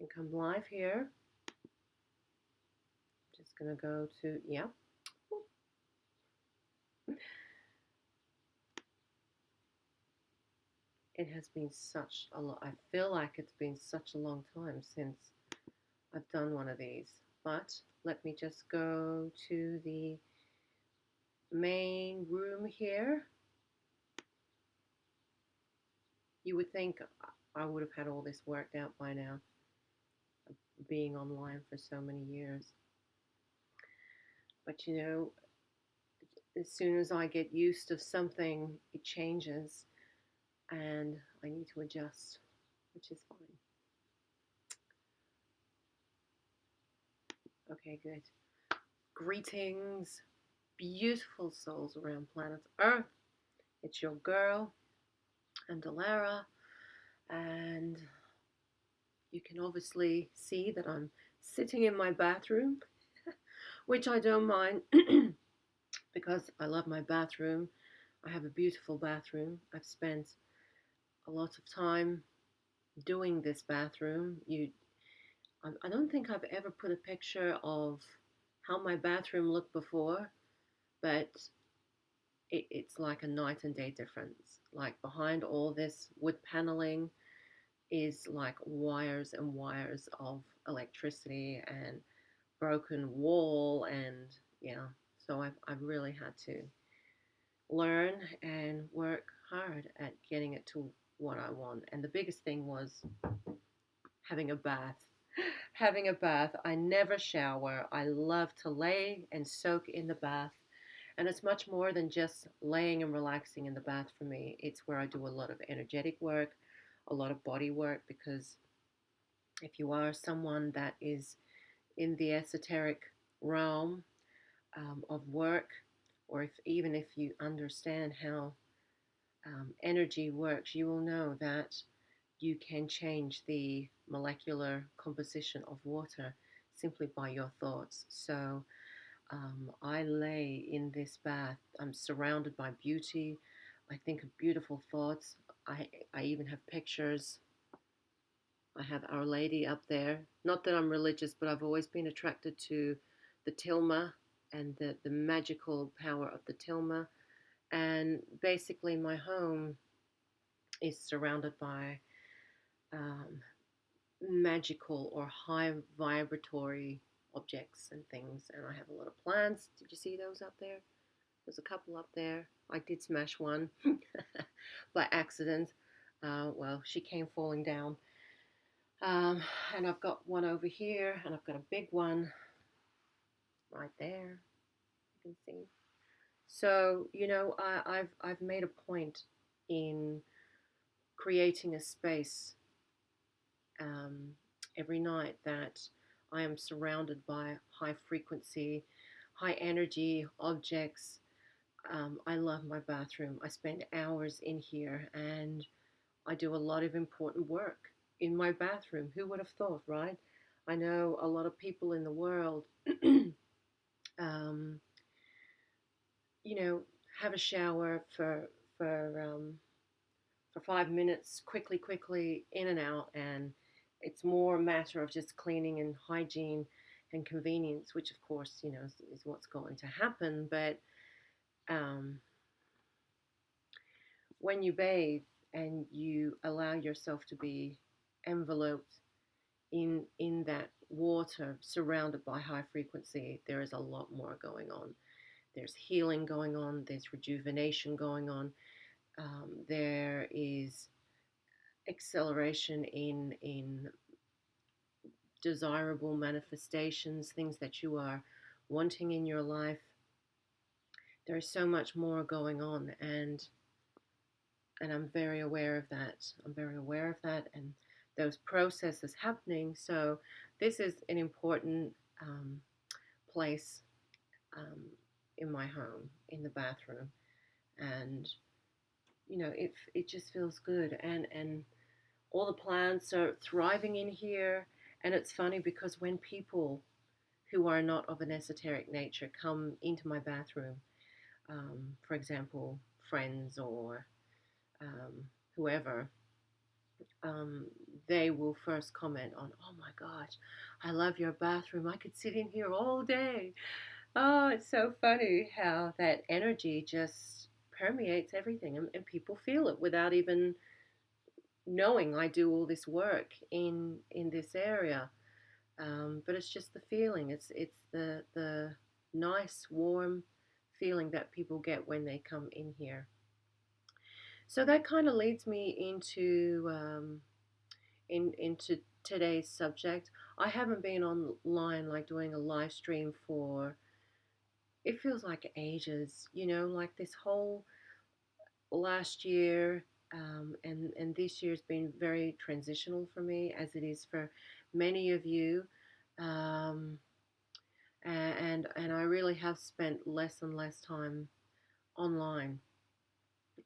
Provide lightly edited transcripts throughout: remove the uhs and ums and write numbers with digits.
and come live here. Just gonna go to, yeah. It has been such a lot. I feel like it's been such a long time since I've done one of these. But let me just go to the main room here. You would think I would have had all this worked out by now, being online for so many years. But as soon as I get used to something, it changes and I need to adjust, which is fine. Okay, good. Greetings, beautiful souls around planet Earth. It's your girl, Andulairah, and you can obviously see that I'm sitting in my bathroom, which I don't mind because I love my bathroom. I have a beautiful bathroom. I've spent a lot of time doing this bathroom. I don't think I've ever put a picture of how my bathroom looked before, but it's like a night and day difference. Like behind all this wood paneling is like wires and wires of electricity and broken wall, and yeah, so I've really had to learn and work hard at getting it to what I want. And the biggest thing was having a bath. Having a bath. I never shower. I love to lay and soak in the bath. And it's much more than just laying and relaxing in the bath for me. It's where I do a lot of energetic work, a lot of body work, because if you are someone that is in the esoteric realm of work, or even if you understand how energy works, you will know that you can change the molecular composition of water simply by your thoughts. So I lay in this bath. I'm surrounded by beauty. I think of beautiful thoughts. I even have pictures. I have Our Lady up there. Not that I'm religious, but I've always been attracted to the tilma and the magical power of the tilma. And basically, my home is surrounded by um, magical or high vibratory objects and things. And I have a lot of plants. Did you see those up there? There's a couple up there. I did smash one by accident. Well, she came falling down. And I've got one over here, and I've got a big one right there. You can see. So I've made a point in creating a space um, every night that I am surrounded by high frequency, high energy objects. I love my bathroom. I spend hours in here and I do a lot of important work in my bathroom. Who would have thought, right? I know a lot of people in the world, um, you know, have a shower for 5 minutes, quickly, in and out, and it's more a matter of just cleaning and hygiene and convenience, which of course, is what's going to happen. But um, when you bathe and you allow yourself to be enveloped in that water surrounded by high frequency, there is a lot more going on. There's healing going on, there's rejuvenation going on, there is acceleration in desirable manifestations, things that you are wanting in your life. There's so much more going on, and I'm very aware of that. I'm very aware of that, and those processes happening. So this is an important place um, in my home, in the bathroom, and it just feels good, and all the plants are thriving in here. And it's funny because when people who are not of an esoteric nature come into my bathroom, for example, friends or um, whoever, um, they will first comment on, "Oh my gosh, I love your bathroom. I could sit in here all day." Oh, it's so funny how that energy just permeates everything, and people feel it without even knowing I do all this work in this area. But it's just the feeling. It's the nice, warm feeling that people get when they come in here. So that kind of leads me into today's subject. I haven't been online like doing a live stream for, it feels like ages, like this whole last year, and this year's been very transitional for me, as it is for many of you. Um, and I really have spent less and less time online.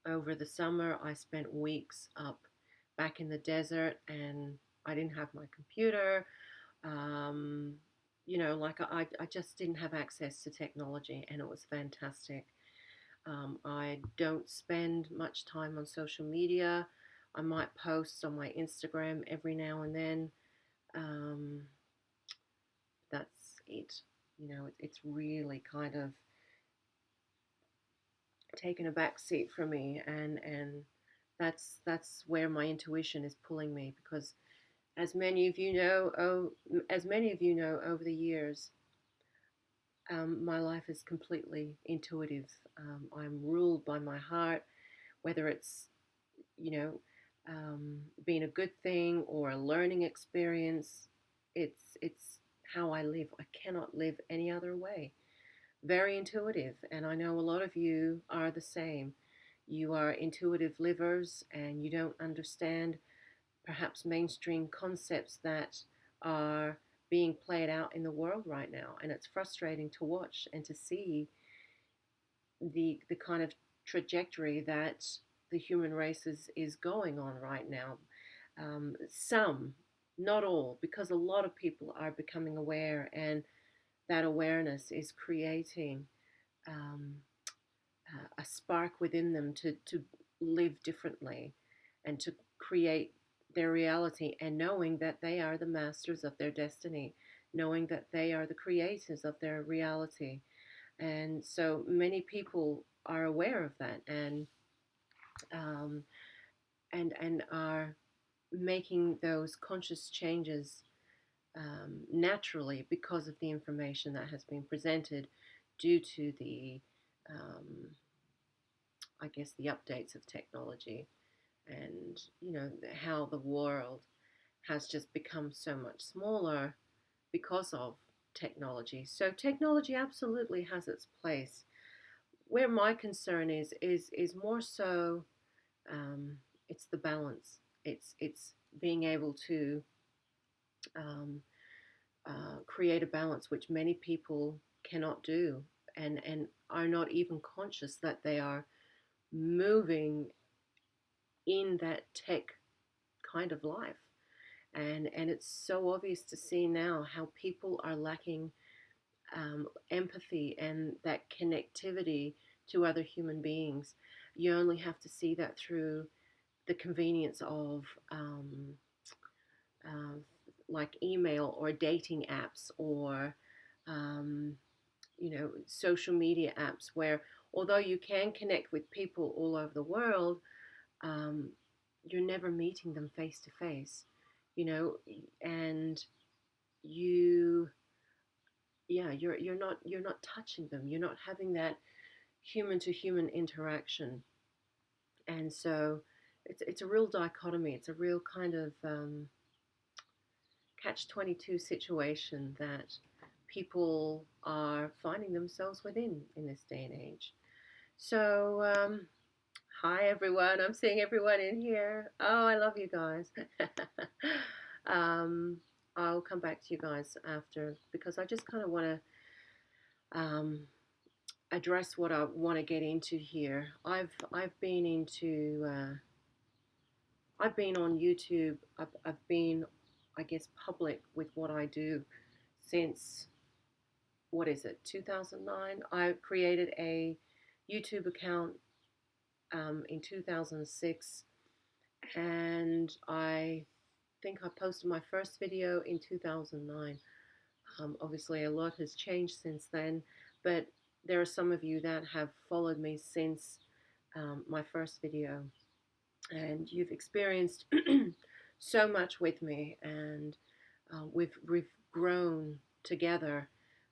Over the summer, I spent weeks up back in the desert, and I didn't have my computer. Um, like I just didn't have access to technology, and it was fantastic. I don't spend much time on social media. I might post on my Instagram every now and then. Um, that's it. It's really kind of taken a back seat for me, and that's where my intuition is pulling me, because as many of you know, over the years, my life is completely intuitive. I'm ruled by my heart, whether it's you know being a good thing or a learning experience. It's how I live. I cannot live any other way. Very intuitive, and I know a lot of you are the same. You are intuitive livers, and you don't understand perhaps mainstream concepts that are being played out in the world right now, and it's frustrating to watch and to see the kind of trajectory that the human race is going on right now. Some, not all, because a lot of people are becoming aware, and that awareness is creating um, a spark within them to live differently and to create their reality, and knowing that they are the masters of their destiny, knowing that they are the creators of their reality. And so many people are aware of that, um, and are making those conscious changes naturally, because of the information that has been presented, due to the um, I guess the updates of technology, and how the world has just become so much smaller because of technology. So technology absolutely has its place. Where my concern is more so, um, it's the balance. It's being able to um, create a balance, which many people cannot do, and are not even conscious that they are moving in that tech kind of life. And it's so obvious to see now how people are lacking empathy and that connectivity to other human beings. You only have to see that through the convenience of uh, like email or dating apps, or um, social media apps, where although you can connect with people all over the world, um, you're never meeting them face to face, you know, and you, yeah, you're not touching them. You're not having that human to human interaction, and so it's a real dichotomy. It's a real kind of catch-22 situation that people are finding themselves within in this day and age. So, hi everyone. I'm seeing everyone in here. Oh, I love you guys. um, I'll come back to you guys after, because I just kind of want to address what I want to get into here. I've been into I've been on YouTube. I've been, I guess, public with what I do since, what is it, 2009. I created a YouTube account in 2006, and I think I posted my first video in 2009. Obviously, a lot has changed since then, but there are some of you that have followed me since my first video, and you've experienced so much with me, and we've grown together,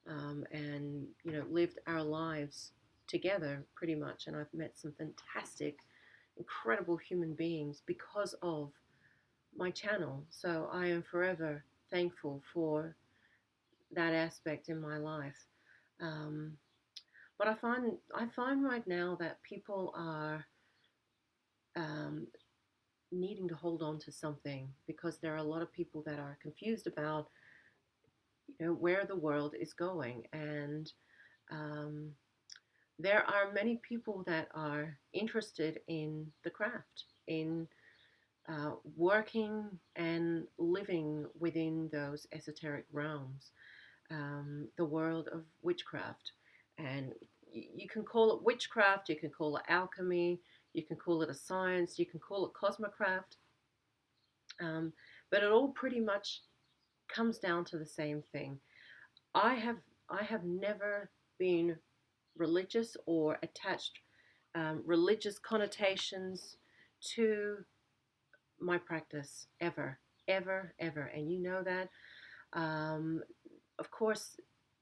and lived our lives together pretty much. And I've met some fantastic, incredible human beings because of my channel. So I am forever thankful for that aspect in my life. Um, but I find right now that people are um, needing to hold on to something, because there are a lot of people that are confused about where the world is going, and um, there are many people that are interested in the craft, in working and living within those esoteric realms, the world of witchcraft. And you can call it witchcraft, you can call it alchemy, you can call it a science, you can call it cosmocraft, um, but it all pretty much comes down to the same thing. I have I have never been religious or attached religious connotations to my practice, ever, ever, ever. And you know that. Um, of course,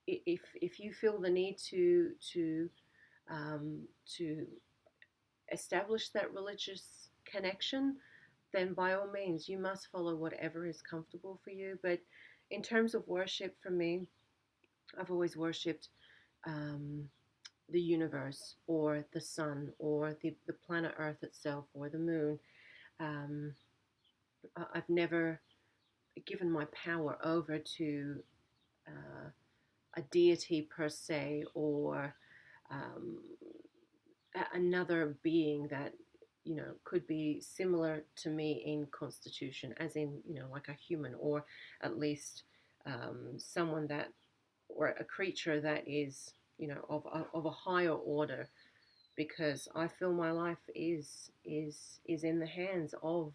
if you feel the need to establish that religious connection, then by all means you must follow whatever is comfortable for you. But in terms of worship, for me, I've always worshipped um, the universe, or the sun, or the planet Earth itself, or the moon. Um, I've never given my power over to uh, a deity per se, or um, another being that could be similar to me in constitution, as in like a human, or at least someone that, or a creature that is of a higher order, because I feel my life is in the hands of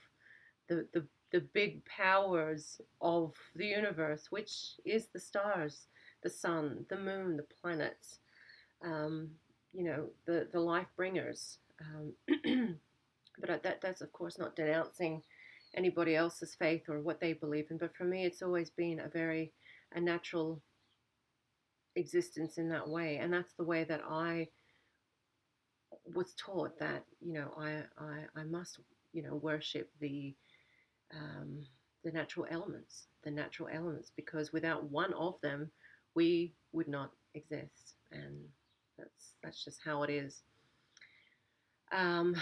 the big powers of the universe, which is the stars, the sun, the moon, the planets, um, the life bringers. But that's of course not denouncing anybody else's faith or what they believe in. But for me, it's always been a natural existence in that way, and that's the way that I was taught, that I must worship um, the natural elements, because without one of them, we would not exist, and that's just how it is. Um,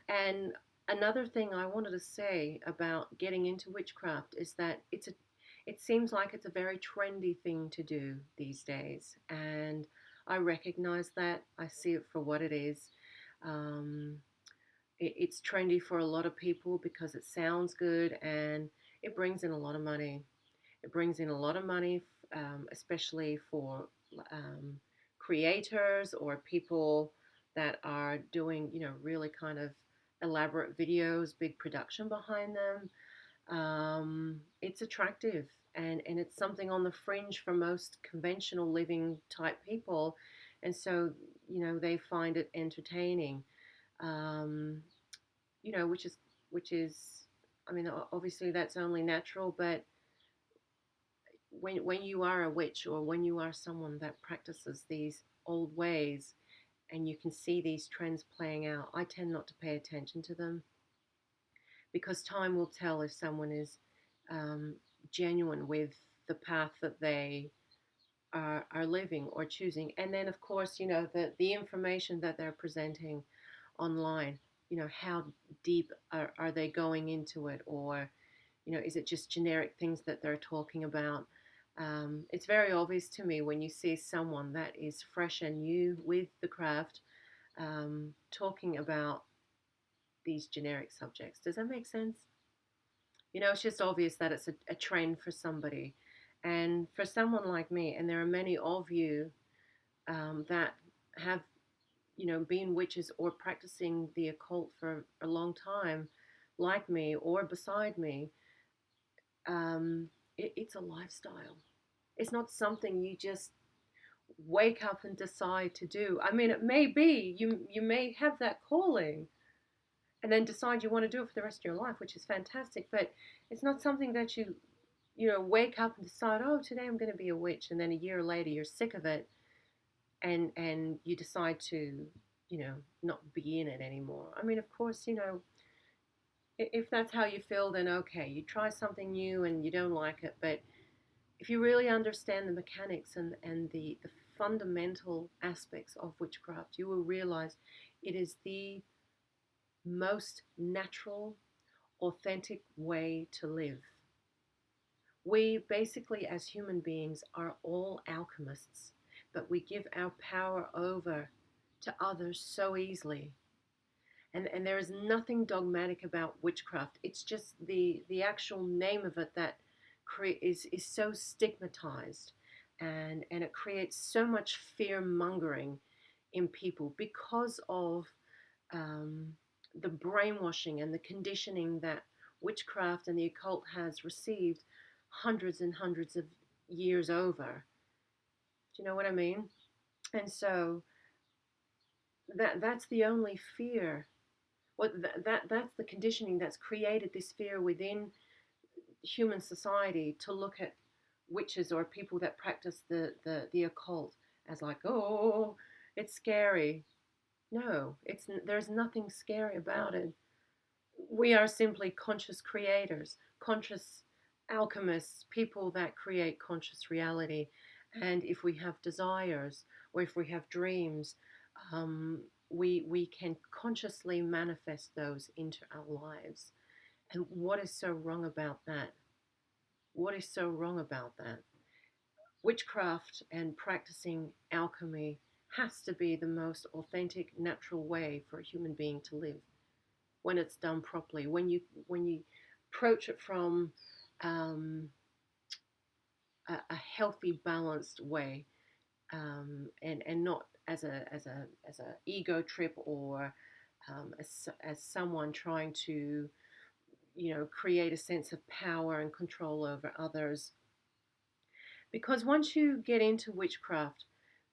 and another thing I wanted to say about getting into witchcraft is that it seems like it's a very trendy thing to do these days, and I recognize that. I see it for what it is. Um, it's trendy for a lot of people because it sounds good and it brings in a lot of money. It brings in a lot of money, especially for um, creators or people that are doing, really kind of elaborate videos, big production behind them. It's attractive, and it's something on the fringe for most conventional living type people. And so, they find it entertaining, um, which is, I mean, obviously that's only natural, but when you are a witch, or when you are someone that practices these old ways, and you can see these trends playing out, I tend not to pay attention to them, because time will tell if someone is um, genuine with the path that they are living or choosing. And then, of course, the information that they're presenting online, how deep are they going into it, or is it just generic things that they're talking about? It's very obvious to me when you see someone that is fresh and new with the craft, talking about these generic subjects. Does that make sense? It's just obvious that it's a trend for somebody. And for someone like me, and there are many of you that have been witches or practicing the occult for a long time, like me or beside me, it's a lifestyle. It's not something you just wake up and decide to do. I mean, it may be you may have that calling and then decide you want to do it for the rest of your life, which is fantastic. But it's not something that you wake up and decide, oh, today I'm going to be a witch, and then a year later you're sick of it, and you decide to not be in it anymore. I mean, of course, if that's how you feel, then okay, you try something new and you don't like it. But if you really understand the mechanics and the fundamental aspects of witchcraft, you will realize it is the most natural, authentic way to live. We basically, as human beings, are all alchemists, but we give our power over to others so easily. And there is nothing dogmatic about witchcraft. It's just the actual name of it that is so stigmatized, and it creates so much fear mongering in people because of the brainwashing and the conditioning that witchcraft and the occult has received hundreds and hundreds of years over. Do you know what I mean? And so that's the only fear. That's the conditioning that's created this fear within human society to look at witches or people that practice the occult as like, oh, it's scary. No, there's nothing scary about it. We are simply conscious creators, conscious alchemists, people that create conscious reality. And if we have desires or if we have dreams, we can consciously manifest those into our lives. And what is so wrong about that? What is so wrong about that? Witchcraft and practicing alchemy has to be the most authentic, natural way for a human being to live when it's done properly. When you approach it from um, a healthy, balanced way, and not as a ego trip or as someone trying to create a sense of power and control over others. Because once you get into witchcraft,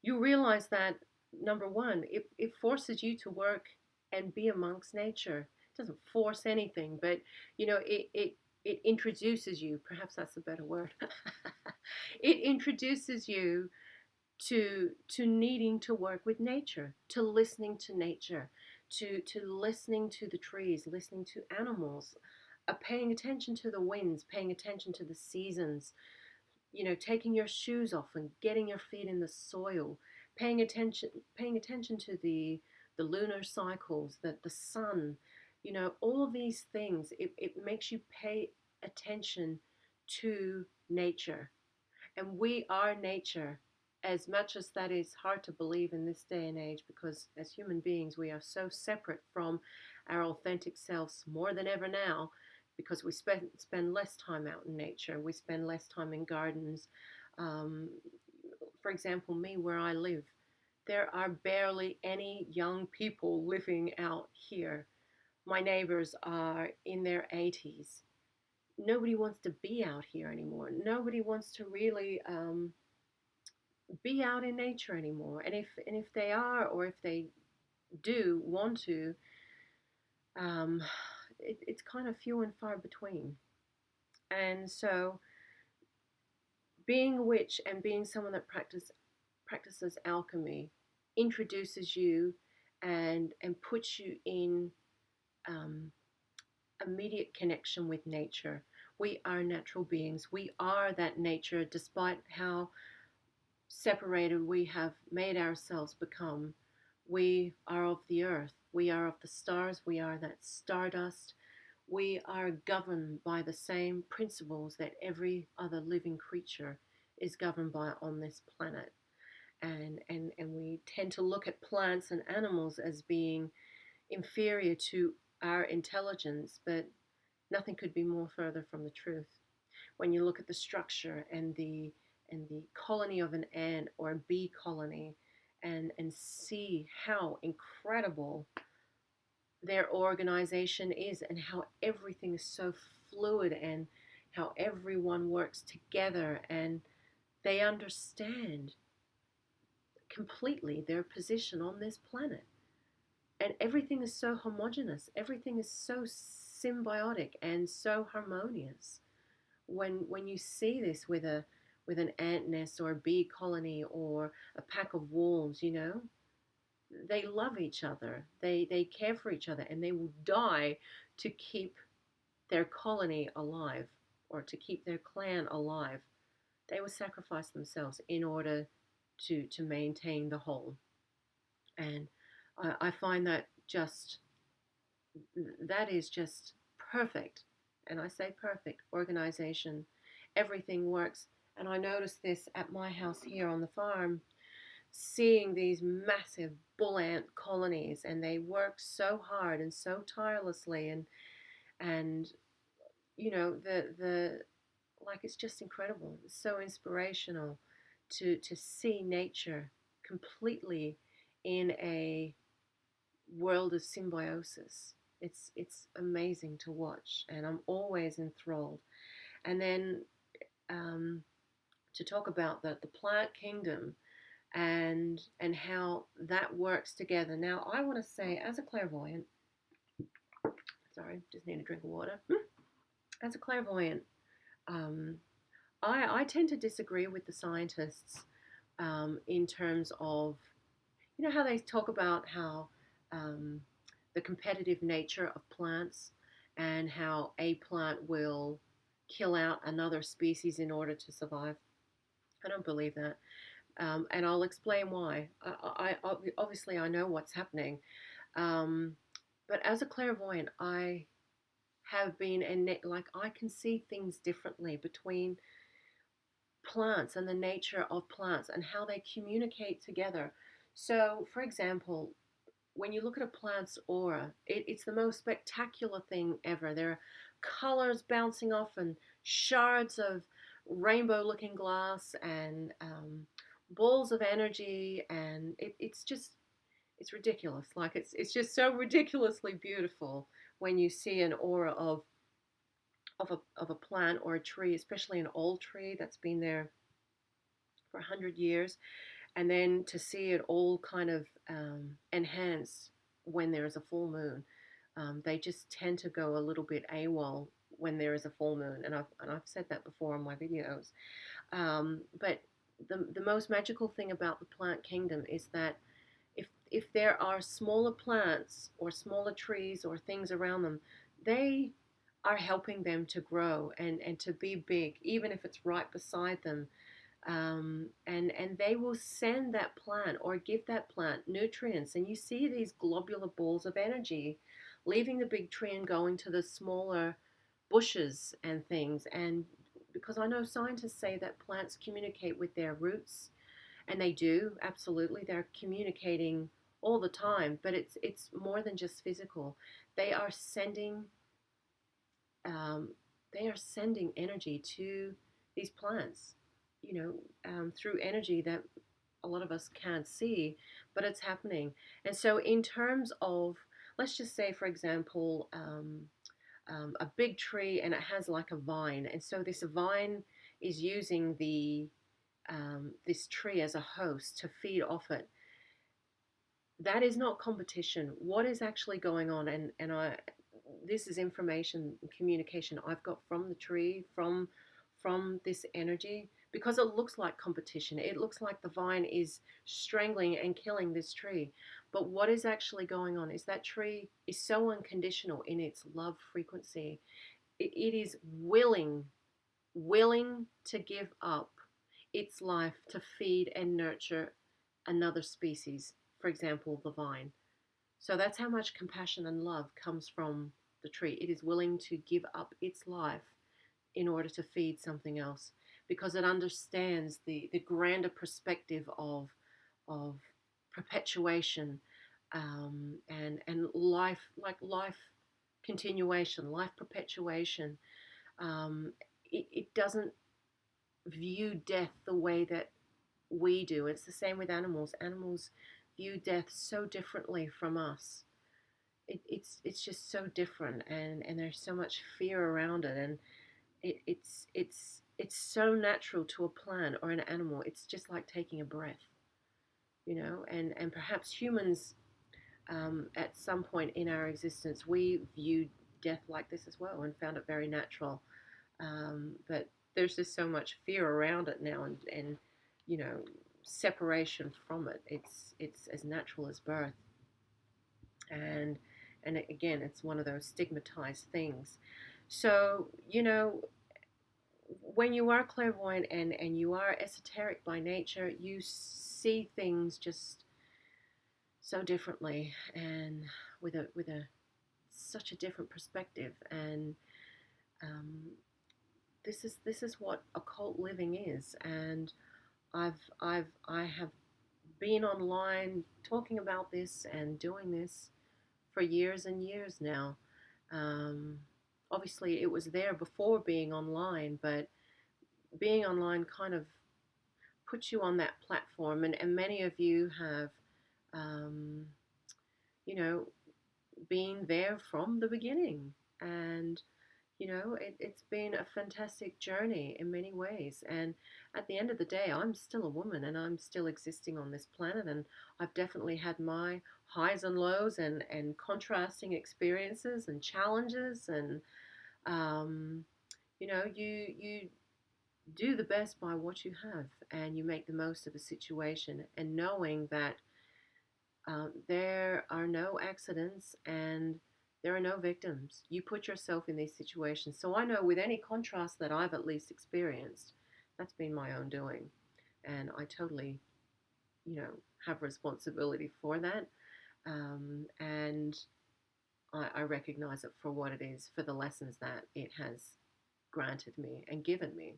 you realize that number one, it forces you to work and be amongst nature. It doesn't force anything, but it introduces you, perhaps that's a better word. It introduces you to needing to work with nature, to listening to nature, to listening to the trees, listening to animals, paying attention to the winds, paying attention to the seasons, taking your shoes off and getting your feet in the soil, paying attention to the lunar cycles, the sun, all of these things. It makes you pay attention to nature. And we are nature, as much as that is hard to believe in this day and age, because as human beings, we are so separate from our authentic selves more than ever now, because we spend less time out in nature, we spend less time in gardens. Um, for example, me, where I live, there are barely any young people living out here. My neighbors are in their 80s. Nobody wants to be out here anymore. Nobody wants to really be out in nature anymore. And if they are, or if they do want to, um, it's kind of few and far between. And so, being a witch and being someone that practices alchemy introduces you and puts you in um, immediate connection with nature. We are natural beings. We are that nature, despite how separated we have made ourselves become. We are of the earth. We are of the stars. We are that stardust. We are governed by the same principles that every other living creature is governed by on this planet. And we tend to look at plants and animals as being inferior to our intelligence, but nothing could be more further from the truth. When you look at the structure and the colony of an ant or a bee colony, and see how incredible their organization is, and how everything is so fluid, and how everyone works together, and they understand completely their position on this planet. And everything is so homogenous, everything is so symbiotic and so harmonious. When you see this with an ant nest or a bee colony or a pack of wolves, they love each other, they care for each other, and they will die to keep their colony alive, or to keep their clan alive. They will sacrifice themselves in order to maintain the whole. And I find that is just perfect. And I say perfect organization. Everything works. And I noticed this at my house here on the farm, seeing these massive bull ant colonies, and they work so hard and so tirelessly, and the like, it's just incredible. It's so inspirational to see nature completely in a world of symbiosis. It's amazing to watch, and I'm always enthralled. And then um, to talk about the plant kingdom and how that works together. Now, I want to say, as a clairvoyant, sorry, just need a drink of water. As a clairvoyant, um, I tend to disagree with the scientists in terms of, how they talk about how um, the competitive nature of plants, and how a plant will kill out another species in order to survive. I don't believe that. And I'll explain why. Obviously I know what's happening, um, but as a clairvoyant, I have been like, I can see things differently between plants and the nature of plants and how they communicate together. So, for example, when you look at a plant's aura, it's the most spectacular thing ever. There are colors bouncing off, and shards of rainbow looking glass, and balls of energy, and it's ridiculous. Like, it's just so ridiculously beautiful when you see an aura of a plant or a tree, especially an old tree that's been there for 100 years, and then to see it all kind of enhanced when there is a full moon. They just tend to go a little bit AWOL when there is a full moon, and I've said that before on my videos. But the most magical thing about the plant kingdom is that if there are smaller plants or smaller trees or things around them, they are helping them to grow and to be big, even if it's right beside them. And they will send that plant or give that plant nutrients. And you see these globular balls of energy leaving the big tree and going to the smaller bushes and things. And because I know scientists say that plants communicate with their roots, and they do, absolutely. They're communicating all the time, but it's more than just physical. They are sending um, they are sending energy to these plants, through energy that a lot of us can't see, but it's happening. And so, in terms of, let's just say, for example, a big tree, and it has like a vine, and so this vine is using this tree as a host to feed off it. That is not competition. What is actually going on? And this is information and communication I've got from the tree, from this energy, because it looks like competition. It looks like the vine is strangling and killing this tree. But what is actually going on is that tree is so unconditional in its love frequency. It is willing to give up its life to feed and nurture another species, for example, the vine. So that's how much compassion and love comes from the tree. It is willing to give up its life in order to feed something else, because it understands the grander perspective of perpetuation, and life, like life continuation, life perpetuation. It doesn't view death the way that we do. It's the same with animals. Animals view death so differently from us. it's just so different, and there's so much fear around it, and it's so natural to a plant or an animal. It's just like taking a breath, and perhaps humans, at some point in our existence, we viewed death like this as well and found it very natural. But there's just so much fear around it now, and you know, separation from it. It's as natural as birth, and again, it's one of those stigmatized things. So when you are clairvoyant and you are esoteric by nature, you see things just so differently, and with a such a different perspective. And um, this is what occult living is. And I have been online talking about this and doing this for years and years now. Um, Obviously, it was there before being online, but being online kind of puts you on that platform, and many of you have, um, you know, been there from the beginning. And it's been a fantastic journey in many ways. And at the end of the day, I'm still a woman and I'm still existing on this planet. And I've definitely had my highs and lows, and contrasting experiences and challenges. And, you do the best by what you have, and you make the most of a situation. And knowing that there are no accidents and there are no victims. You put yourself in these situations. So I know with any contrast that I've at least experienced, that's been my own doing. And I totally, you know, have responsibility for that. And I recognize it for what it is, for the lessons that it has granted me and given me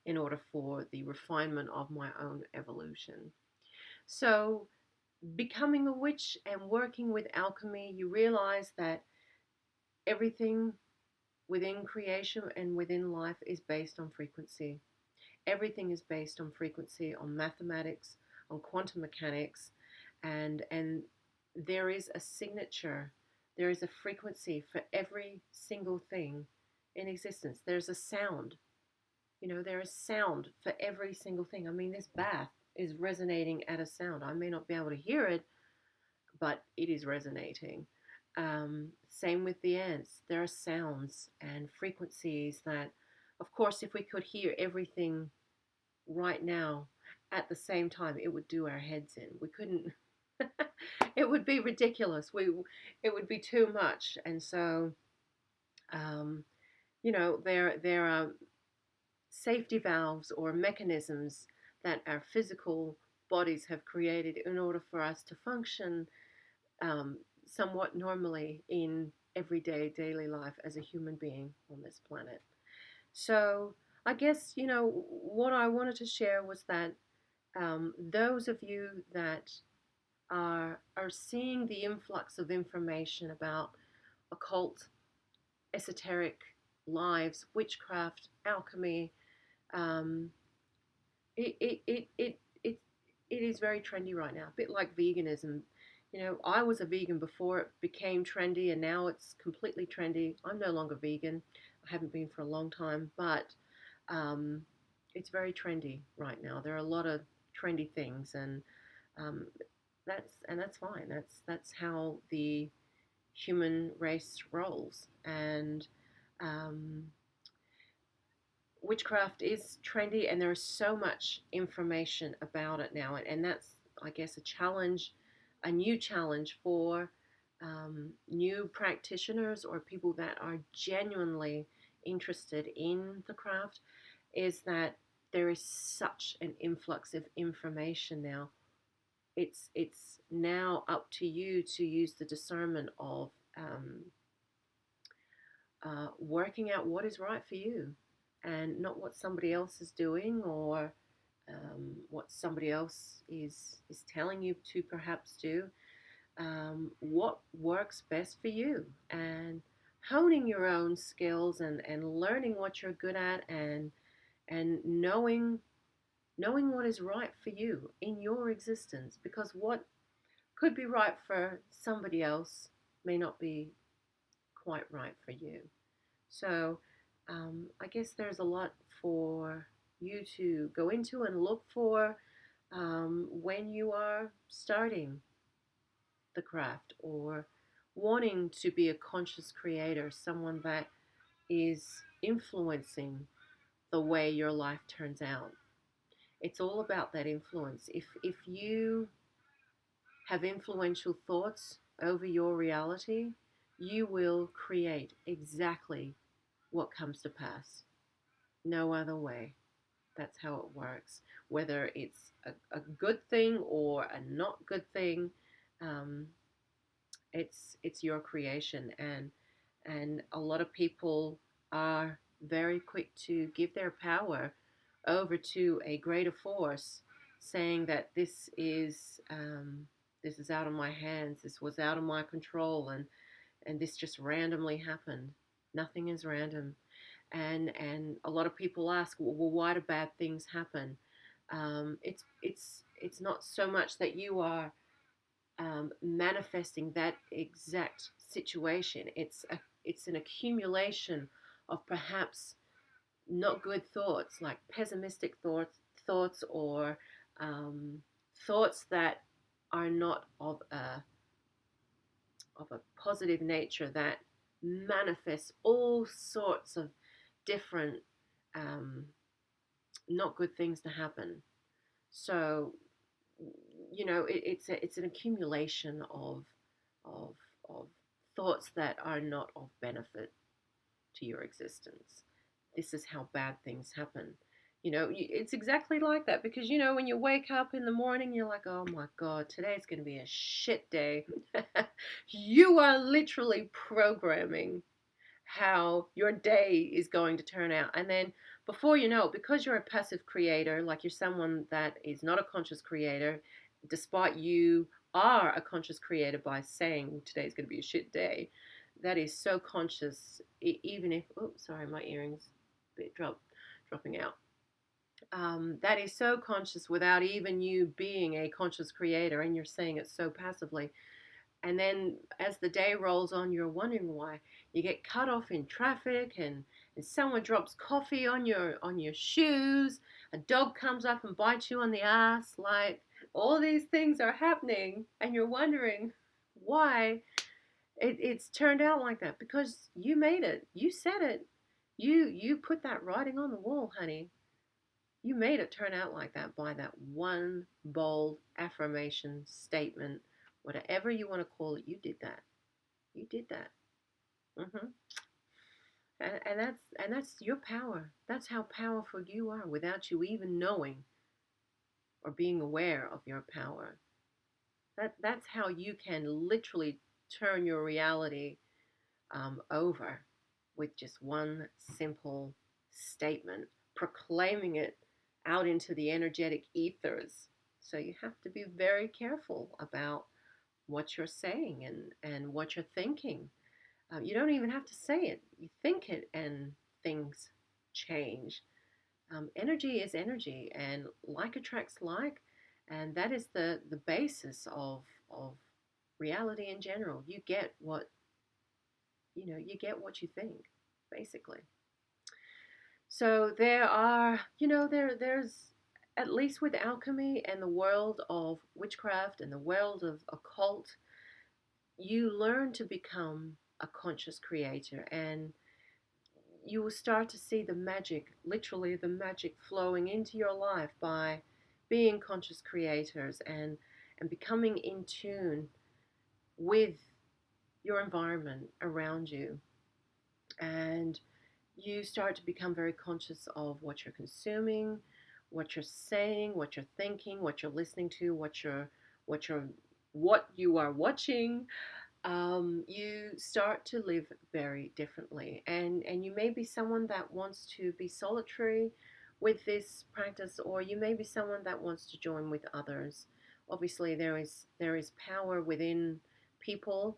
in order for the refinement of my own evolution. So becoming a witch and working with alchemy, you realize that everything within creation and within life is based on frequency. Everything is based on frequency, on mathematics, on quantum mechanics, and there is a signature. There is a frequency for every single thing in existence. There's a sound. There is sound for every single thing. I mean, this bath is resonating at a sound. I may not be able to hear it, but it is resonating. Same with the ants. There are sounds and frequencies that, of course, if we could hear everything right now at the same time, it would do our heads in. We couldn't. It would be ridiculous. It would be too much. And so, there are safety valves or mechanisms that our physical bodies have created in order for us to function somewhat normally in everyday daily life as a human being on this planet. So I guess, what I wanted to share was that those of you that are seeing the influx of information about occult, esoteric lives, witchcraft, alchemy, um, it, it, it, it, it, it is very trendy right now, a bit like veganism. I was a vegan before it became trendy, and now it's completely trendy. I'm no longer vegan. I haven't been for a long time, but um, it's very trendy right now. There are a lot of trendy things, and um, that's fine. That's how the human race rolls. And um, witchcraft is trendy, and there is so much information about it now, and that's, I guess, a new challenge for new practitioners or people that are genuinely interested in the craft, is that there is such an influx of information now. It's now up to you to use the discernment of working out what is right for you, and not what somebody else is doing, or what somebody else is telling you to perhaps do. What works best for you, and honing your own skills, and learning what you're good at, and knowing what is right for you in your existence, because what could be right for somebody else may not be quite right for you. So I guess there's a lot for you to go into and look for when you are starting the craft or wanting to be a conscious creator, someone that is influencing the way your life turns out. It's all about that influence. If you have influential thoughts over your reality, you will create exactly what comes to pass. No other way. That's how it works. Whether it's a good thing or a not good thing, um, it's your creation, and a lot of people are very quick to give their power over to a greater force, saying that this is out of my hands, this was out of my control, and this just randomly happened. Nothing is random, and a lot of people ask, well, why do bad things happen? It's not so much that you are manifesting that exact situation. It's an accumulation of perhaps not good thoughts, like pessimistic thoughts or um, thoughts that are not of a positive nature, that manifests all sorts of different um, not good things to happen. So it's an accumulation of of thoughts that are not of benefit to your existence. This is how bad things happen. It's exactly like that, because when you wake up in the morning, you're like, oh my god, today's going to be a shit day. You are literally programming how your day is going to turn out. And then before you know it, because you're a passive creator, like you're someone that is not a conscious creator, despite you are a conscious creator by saying today's going to be a shit day, that is so conscious, even if, oh, sorry, my earrings bit dropping out. That is so conscious without even you being a conscious creator, and you're saying it so passively. And then as the day rolls on, you're wondering why you get cut off in traffic, and someone drops coffee on your shoes, a dog comes up and bites you on the ass. Like, all these things are happening, and you're wondering why it's turned out like that, because you made it. You said it. You put that writing on the wall, honey. You made it turn out like that by that one bold affirmation statement, whatever you want to call it. You did that. You did that. hmm and that's your power. That's how powerful you are, without you even knowing or being aware of your power. That's how you can literally turn your reality over with just one simple statement, proclaiming it out into the energetic ethers. So you have to be very careful about what you're saying and what you're thinking. You don't even have to say it. You think it, and things change. Energy is energy, and like attracts like, and that is the basis of reality in general. You get what you think, basically. So there are, there's, at least with alchemy and the world of witchcraft and the world of occult, you learn to become a conscious creator, and you will start to see the magic, literally the magic flowing into your life by being conscious creators, and becoming in tune with your environment around you. And you start to become very conscious of what you're consuming, what you're saying, what you're thinking, what you're listening to, what you're what you are watching. You start to live very differently, and you may be someone that wants to be solitary with this practice, or you may be someone that wants to join with others. Obviously, there is power within people,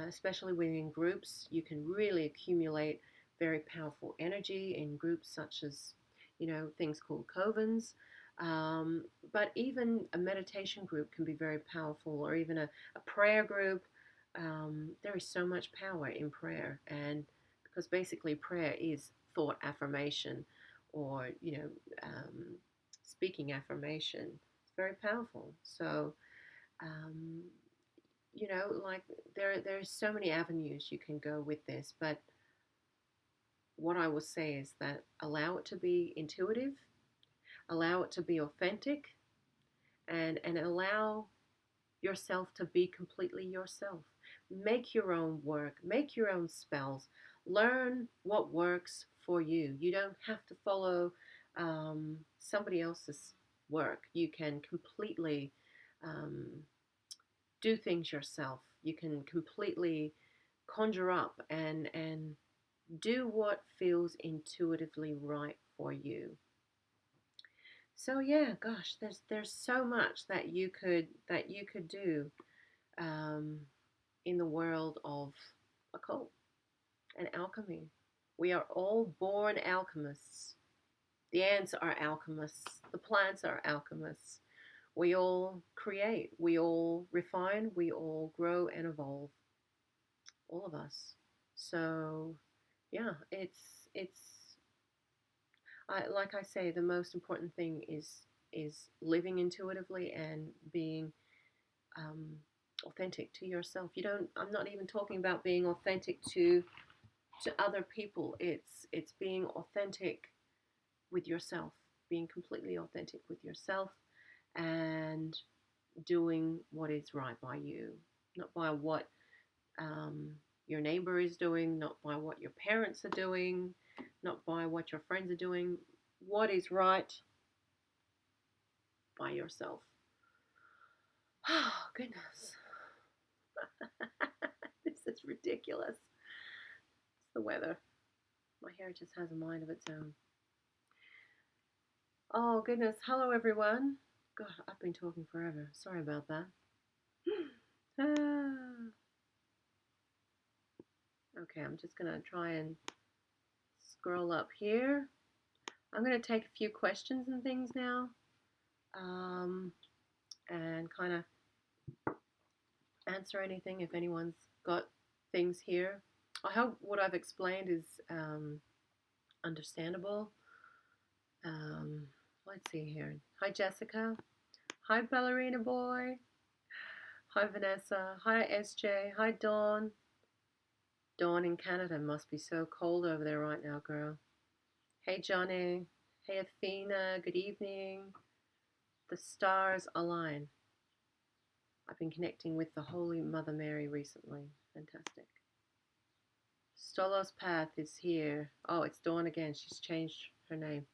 especially within groups. You can really accumulate very powerful energy in groups, such as things called covens. But even a meditation group can be very powerful, or even a prayer group. there is so much power in prayer, and because basically prayer is thought affirmation, or speaking affirmation. It's very powerful. So um, like there's so many avenues you can go with this, but what I will say is that allow it to be intuitive, allow it to be authentic, and allow yourself to be completely yourself. Make your own work, make your own spells, learn what works for you. You don't have to follow somebody else's work. You can completely um, do things yourself. You can completely conjure up and do what feels intuitively right for you. So yeah, gosh, there's so much that you could do um, in the world of occult and alchemy. We are all born alchemists. The ants are alchemists. The plants are alchemists. We all create. We all refine. We all grow and evolve. All of us. So yeah, it's like I say, the most important thing is living intuitively and being um, authentic to yourself. You don't. I'm not even talking about being authentic to other people. It's being authentic with yourself, being completely authentic with yourself, and doing what is right by you, not by what your neighbor is doing, not by what your parents are doing, not by what your friends are doing. What is right by yourself. Oh, goodness. This is ridiculous. It's the weather. My hair just has a mind of its own. Oh, goodness. Hello, everyone. God, I've been talking forever. Sorry about that. Okay, I'm just going to try and scroll up here. I'm going to take a few questions and things now, and kind of answer anything if anyone's got things here. I hope what I've explained is understandable. Let's see here. Hi, Jessica. Hi, Ballerina Boy. Hi, Vanessa. Hi, SJ. Hi, Dawn. Dawn in Canada must be so cold over there right now, girl. Hey, Johnny. Hey, Athena. Good evening. The stars align. I've been connecting with the Holy Mother Mary recently. Fantastic. Stolos Path is here. Oh, it's Dawn again. She's changed her name.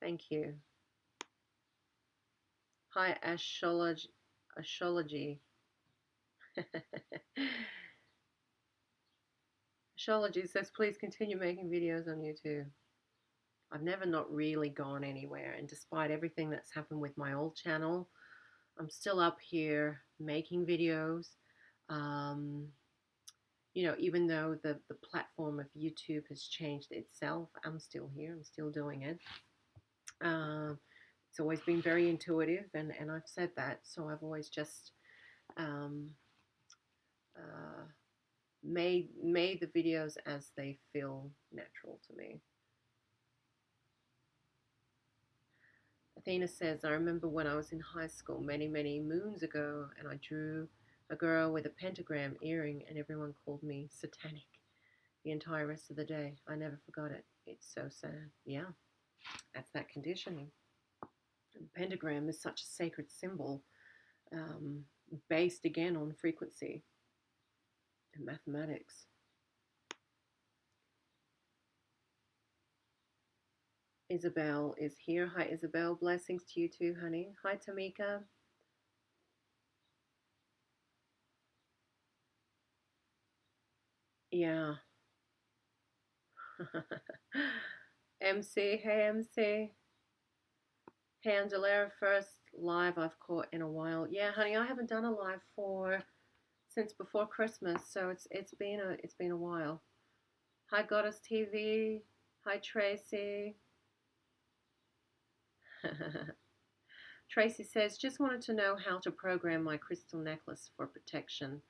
Thank you. Hi, Astrology. Astrology says, please continue making videos on YouTube. I've never not really gone anywhere, and despite everything that's happened with my old channel, I'm still up here making videos. Even though the platform of YouTube has changed itself, I'm still here. I'm still doing it. It's always been very intuitive, and I've said that, so I've always just um, made the videos as they feel natural to me. Athena says, I remember when I was in high school many, many moons ago, and I drew a girl with a pentagram earring, and everyone called me satanic the entire rest of the day. I never forgot it. It's so sad. Yeah, that's that conditioning. And the pentagram is such a sacred symbol, based again on frequency and mathematics. Isabel is here. Hi, Isabel. Blessings to you too, honey. Hi, Tamika. Yeah. MC, hey, MC. Hey, Andulairah, first live I've caught in a while. Yeah, honey, I haven't done a live since before Christmas, so it's been a while. Hi, Goddess TV. Hi, Tracy. Tracy says, just wanted to know how to program my crystal necklace for protection.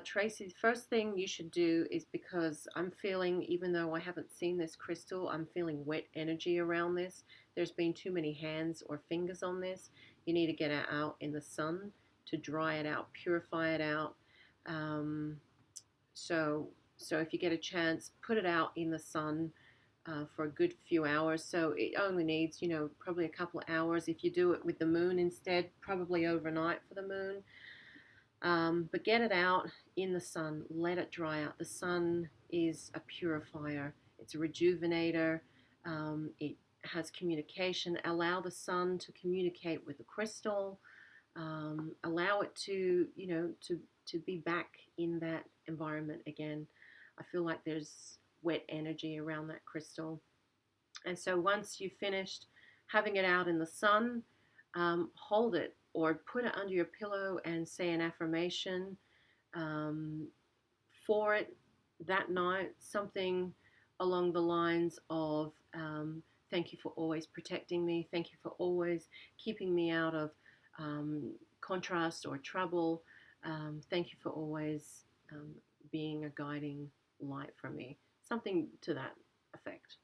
Tracy, the first thing you should do is, because I'm feeling, even though I haven't seen this crystal, I'm feeling wet energy around this. There's been too many hands or fingers on this. You need to get it out in the sun to dry it out, purify it out. Um, so, so if you get a chance, put it out in the sun for a good few hours. So it only needs, probably a couple of hours. If you do it with the moon instead, probably overnight for the moon. But get it out in the sun, let it dry out. The sun is a purifier, it's a rejuvenator, it has communication. Allow the sun to communicate with the crystal, allow it to, to be back in that environment again. I feel like there's wet energy around that crystal. And so once you've finished having it out in the sun, hold it or put it under your pillow and say an affirmation um, for it that night. Something along the lines of thank you for always protecting me. Thank you for always keeping me out of contrast or trouble. Thank you for always being a guiding light for me. Something to that effect.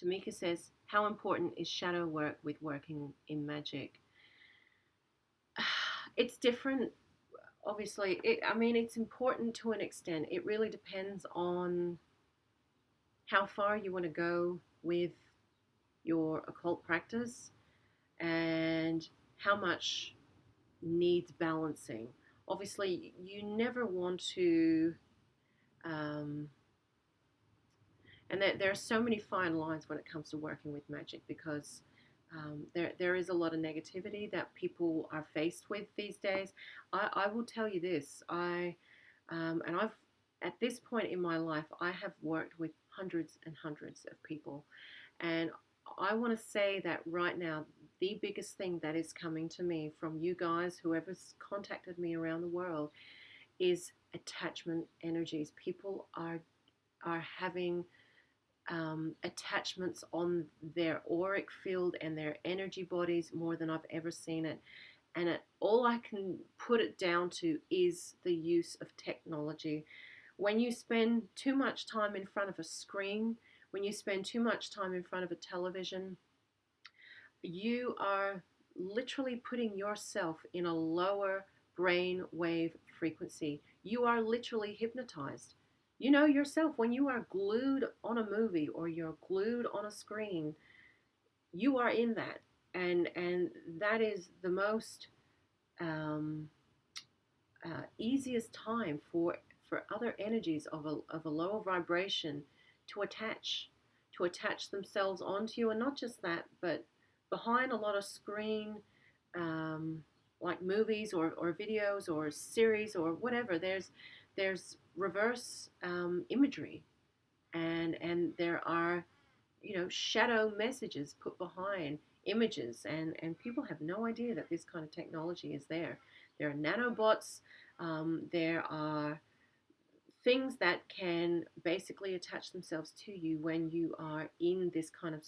Tamika says, how important is shadow work with working in magic? It's different, obviously. I mean, it's important to an extent. It really depends on how far you want to go with your occult practice and how much needs balancing. Obviously, you never want to, um, and there are so many fine lines when it comes to working with magic, because there is a lot of negativity that people are faced with these days. I will tell you this, and I've, at this point in my life, I have worked with hundreds and hundreds of people, and I want to say that right now, the biggest thing that is coming to me from you guys, whoever's contacted me around the world, is attachment energies. People are having attachments on their auric field and their energy bodies more than I've ever seen it. And all I can put it down to is the use of technology. When you spend too much time in front of a screen, when you spend too much time in front of a television, you are literally putting yourself in a lower brain wave frequency. You are literally hypnotized. You know yourself, when you are glued on a movie or you're glued on a screen, you are in that. And that is the most um, easiest time for other energies of a lower vibration to attach themselves onto you. And not just that, but behind a lot of screen, um, like movies or videos or series or whatever, there's reverse imagery, and there are, shadow messages put behind images, and people have no idea that this kind of technology is there. There are nanobots. There are things that can basically attach themselves to you when you are in this kind of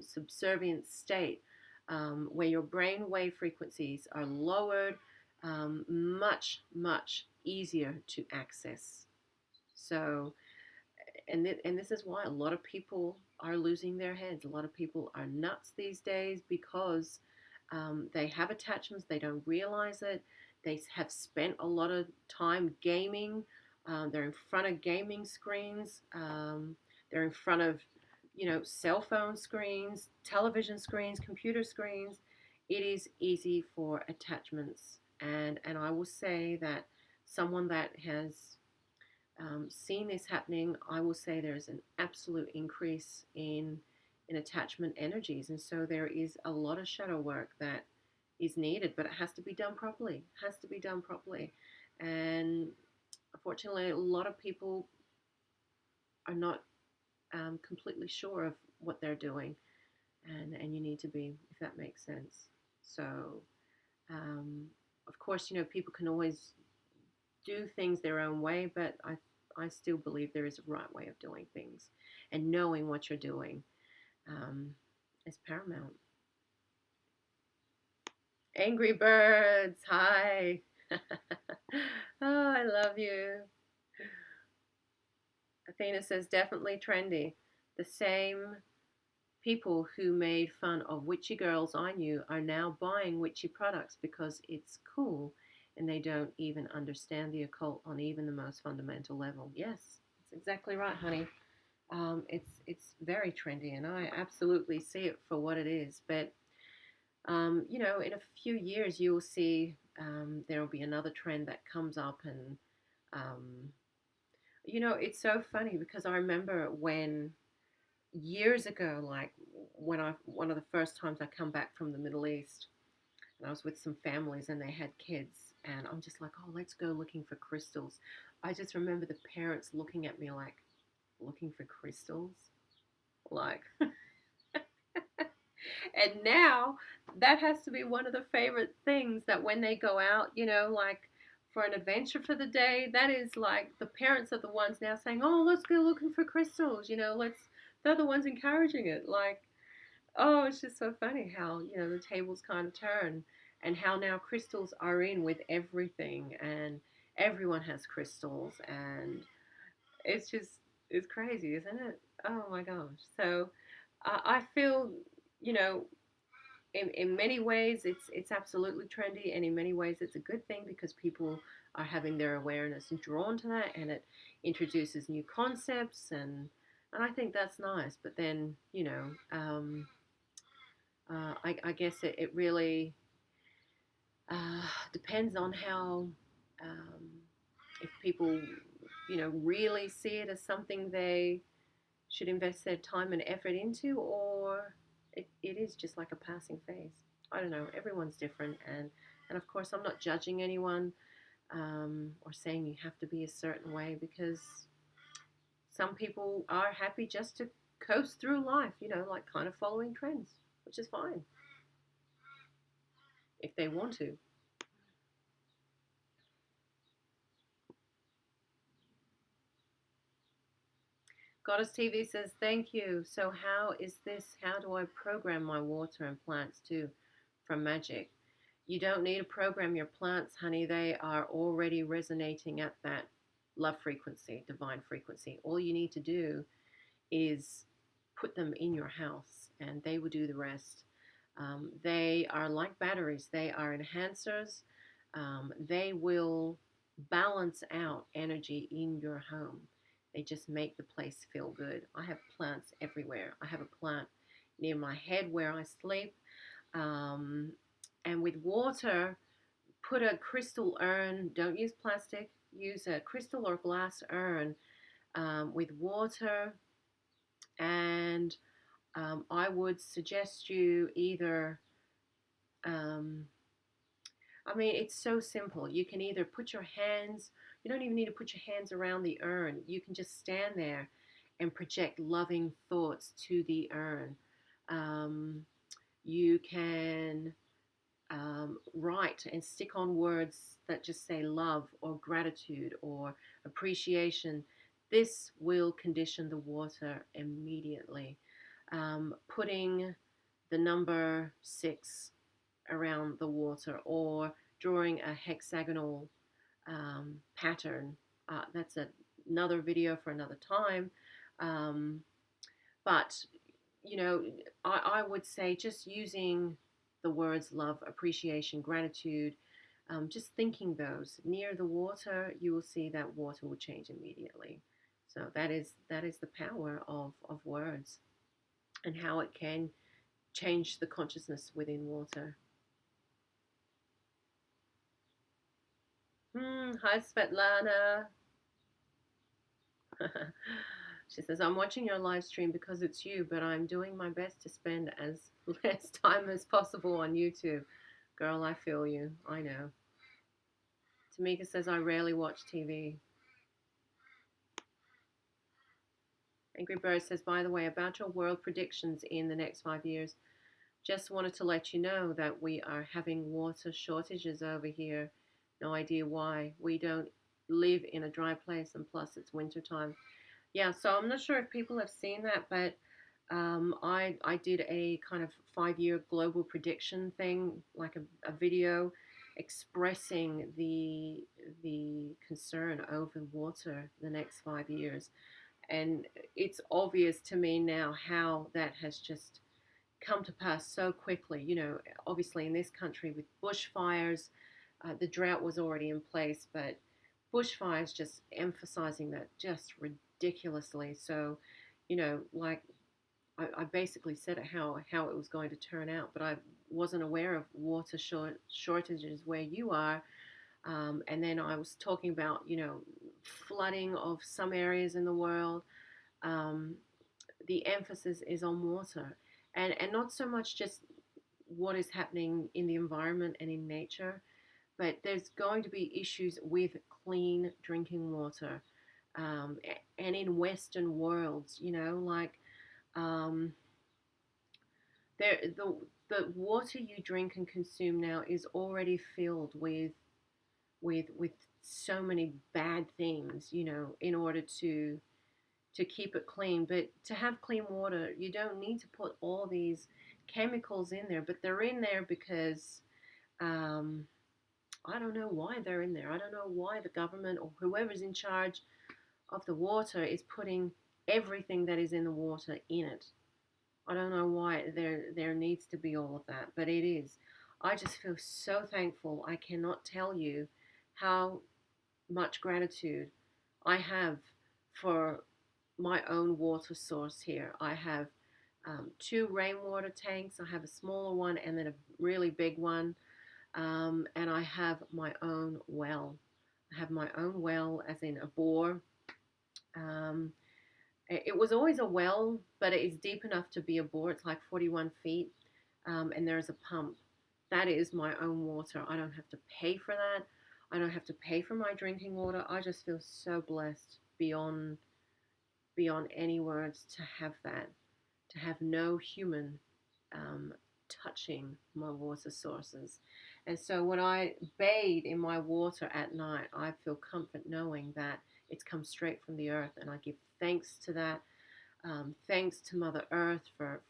subservient state, where your brain wave frequencies are lowered, much, much easier to access. So, and this is why a lot of people are losing their heads. A lot of people are nuts these days because they have attachments, they don't realize it. They have spent a lot of time gaming. They're in front of gaming screens. They're in front of, cell phone screens, television screens, computer screens. It is easy for attachments, and I will say that someone that has seen this happening, I will say there's an absolute increase in attachment energies, and so there is a lot of shadow work that is needed, but it has to be done properly. It has to be done properly, and unfortunately, a lot of people are not completely sure of what they're doing, and you need to be, if that makes sense. So, um, of course, people can always do things their own way, but I still believe there is a right way of doing things, and knowing what you're doing is paramount. Angry Birds, hi. Oh, I love you. Athena says definitely trendy. The same people who made fun of witchy girls I knew are now buying witchy products because it's cool and they don't even understand the occult on even the most fundamental level. Yes, that's exactly right, honey. It's very trendy, and I absolutely see it for what it is. But in a few years, you will see there will be another trend that comes up, and um, it's so funny because I remember when years ago, like when I one of the first times I come back from the Middle East, and I was with some families and they had kids, and I'm just like, oh, let's go looking for crystals. I just remember the parents looking at me like, looking for crystals, like, and now that has to be one of the favorite things that when they go out, like for an adventure for the day, that is like the parents are the ones now saying, oh, let's go looking for crystals, they're the ones encouraging it. Like, oh, it's just so funny how, the tables kind of turn and how now crystals are in with everything and everyone has crystals and it's just, it's crazy, isn't it? Oh my gosh. So I feel, you know, in many ways it's absolutely trendy and in many ways it's a good thing because people are having their awareness drawn to that and it introduces new concepts and I think that's nice. But then, I guess it really depends on how, um, if people, really see it as something they should invest their time and effort into, or it is just like a passing phase. I don't know. Everyone's different, and of course, I'm not judging anyone or saying you have to be a certain way because some people are happy just to coast through life, like kind of following trends, which is fine if they want to. Goddess TV says, thank you. So, how is this? How do I program my water and plants too from magic? You don't need to program your plants, honey. They are already resonating at that love frequency, divine frequency. All you need to do is put them in your house and they will do the rest. They are like batteries, they are enhancers. They will balance out energy in your home. They just make the place feel good. I have plants everywhere. I have a plant near my head where I sleep. Um, and with water, put a crystal urn, don't use plastic, use a crystal or glass urn with water. And I would suggest you either, um, I mean, it's so simple. You can either put your hands, you don't even need to put your hands around the urn. You can just stand there and project loving thoughts to the urn. Um, you can write and stick on words that just say love or gratitude or appreciation. This will condition the water immediately. Putting the number 6 around the water or drawing a hexagonal pattern. That's another video for another time. Um, but, you know, I would say just using the words love, appreciation, gratitude, just thinking those near the water, you will see that water will change immediately. So that is the power of words and how it can change the consciousness within water. Hi, Svetlana. She says, I'm watching your live stream because it's you, but I'm doing my best to spend as less time as possible on YouTube. Girl, I feel you. I know. Tamika says, I rarely watch TV. Angry Bird says, by the way, about your world predictions in the next 5 years, just wanted to let you know that we are having water shortages over here. No idea why. We don't live in a dry place, and plus it's winter time. Yeah, so I'm not sure if people have seen that, but I did a kind of 5 year global prediction thing, like a video expressing the concern over water the next 5 years, and it's obvious to me now how that has just come to pass so quickly. Obviously in this country with bushfires, the drought was already in place, but bushfires just emphasizing that just ridiculously. So, like I basically said it how it was going to turn out, but I wasn't aware of water shortages where you are. And then I was talking about, flooding of some areas in the world. Um, the emphasis is on water, and not so much just what is happening in the environment and in nature, but there's going to be issues with clean drinking water. And in Western worlds, like um, there the water you drink and consume now is already filled with so many bad things, in order to keep it clean. But to have clean water, you don't need to put all these chemicals in there, but they're in there because um, I don't know why they're in there. I don't know why the government or whoever's in charge of the water is putting everything that is in the water in it. I don't know why there needs to be all of that, but it is. I just feel so thankful. I cannot tell you how much gratitude I have for my own water source here. I have two rainwater tanks. I have a smaller one and then a really big one. And I have my own well. I have my own well, as in a bore. Um, it was always a well, but it is deep enough to be a bore. It's like 41 feet, and there's a pump. That is my own water. I don't have to pay for that. I don't have to pay for my drinking water. I just feel so blessed beyond any words to have that, to have no human um, touching my water sources. And so when I bathe in my water at night, I feel comfort knowing that it's come straight from the earth, and I give thanks to that. Thanks to Mother Earth for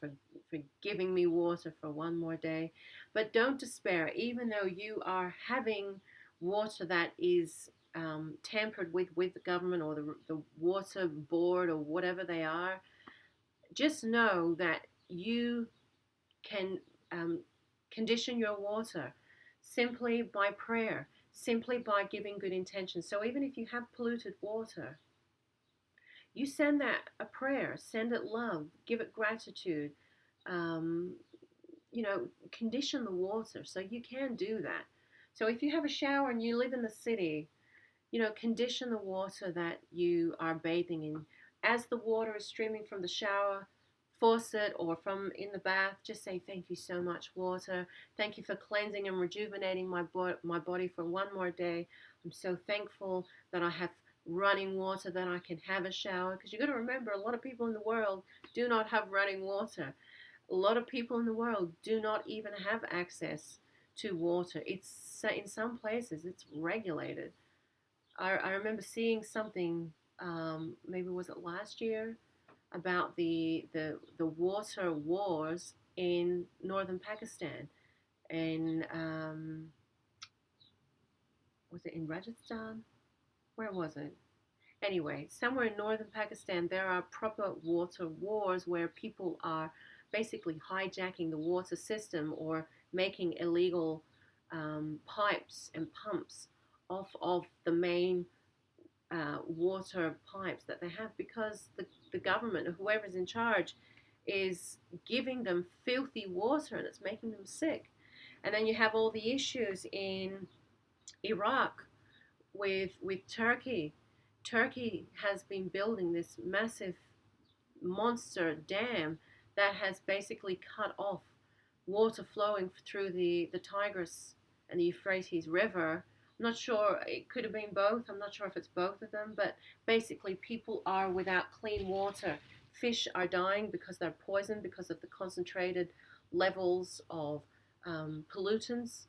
giving me water for one more day. But don't despair, even though you are having water that is tampered with the government or the water board or whatever they are. Just know that you can condition your water simply by prayer, simply by giving good intentions. So even if you have polluted water, you send that a prayer, send it love, give it gratitude. Um, Condition the water so you can do that. So if you have a shower and you live in the city, condition the water that you are bathing in. As the water is streaming from the shower faucet or from in the bath, just say, thank you so much, water. Thank you for cleansing and rejuvenating my body for one more day. I'm so thankful that I have running water, that I can have a shower. Because you've got to remember, a lot of people in the world do not have running water. A lot of people in the world do not even have access to water. It's in some places it's regulated. I remember seeing something, maybe was it last year, about the water wars in northern Pakistan. And was it in Rajasthan? Where was it? Anyway, somewhere in northern Pakistan, there are proper water wars where people are basically hijacking the water system or making illegal pipes and pumps off of the main water pipes that they have, because the government or whoever's in charge is giving them filthy water and it's making them sick. And then you have all the issues in Iraq with Turkey. Turkey has been building this massive monster dam that has basically cut off water flowing through the Tigris and the Euphrates River. I'm not sure, it could have been both. I'm not sure if it's both of them, but basically, people are without clean water. Fish are dying because they're poisoned because of the concentrated levels of pollutants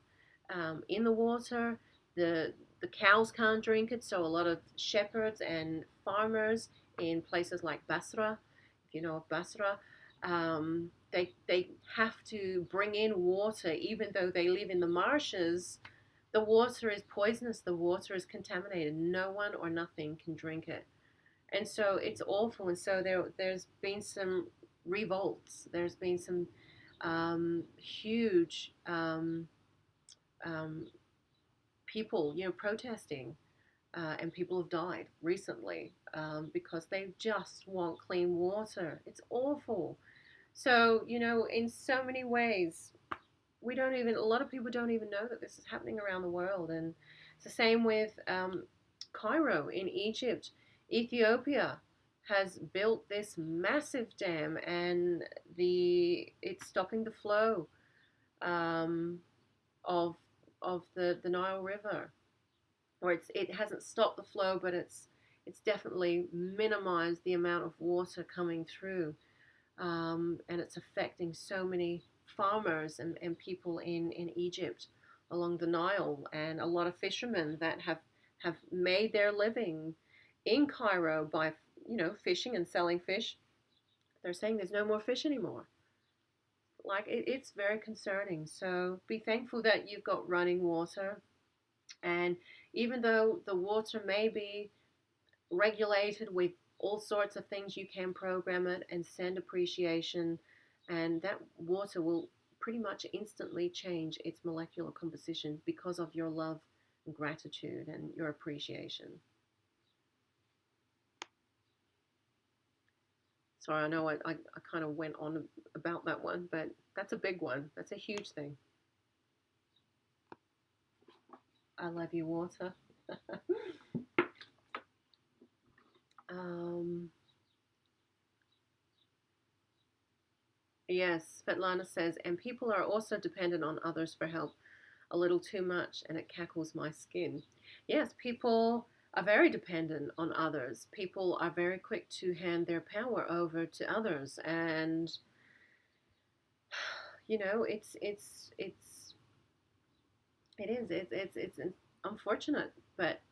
in the water. The cows can't drink it, so a lot of shepherds and farmers in places like Basra, if you know of Basra, They have to bring in water, even though they live in the marshes. The water is poisonous. The water is contaminated. No one or nothing can drink it, and so it's awful. And so there's been some revolts. There's been some huge um, people, protesting, and people have died recently because they just want clean water. It's awful. So, in so many ways, a lot of people don't even know that this is happening around the world. And it's the same with Cairo in Egypt. Ethiopia has built this massive dam, and it's stopping the flow um, of the Nile River. Or it hasn't stopped the flow, but it's definitely minimized the amount of water coming through, and it's affecting so many farmers and people in Egypt along the Nile, and a lot of fishermen that have made their living in Cairo by fishing and selling fish. They're saying there's no more fish anymore. Like it's very concerning. So be thankful that you've got running water, and even though the water may be regulated with all sorts of things, you can program it and send appreciation, and that water will pretty much instantly change its molecular composition because of your love and gratitude and your appreciation. Sorry, I know I kind of went on about that one, but that's a big one. That's a huge thing. I love you, water. um, yes, Svetlana says, and people are also dependent on others for help a little too much, and it cackles my skin. Yes, people are very dependent on others. People are very quick to hand their power over to others, and it's unfortunate, but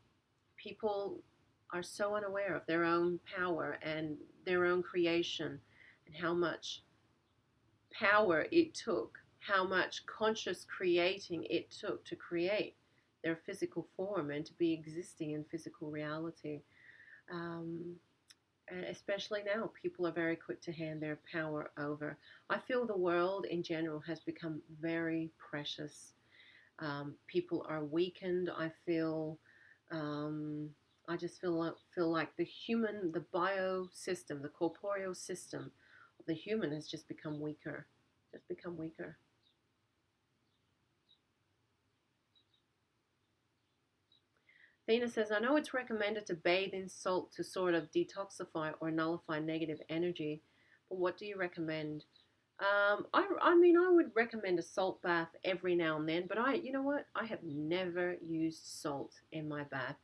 people are so unaware of their own power and their own creation, and how much power it took, how much conscious creating it took to create their physical form and to be existing in physical reality. Um, and especially now, people are very quick to hand their power over. I feel the world in general has become very precious. People are weakened. Um, I just feel like the bio system, the corporeal system of the human has just become weaker. Just become weaker. Thena says, I know it's recommended to bathe in salt to sort of detoxify or nullify negative energy, but what do you recommend? I mean, I would recommend a salt bath every now and then, but you know what? I have never used salt in my bath.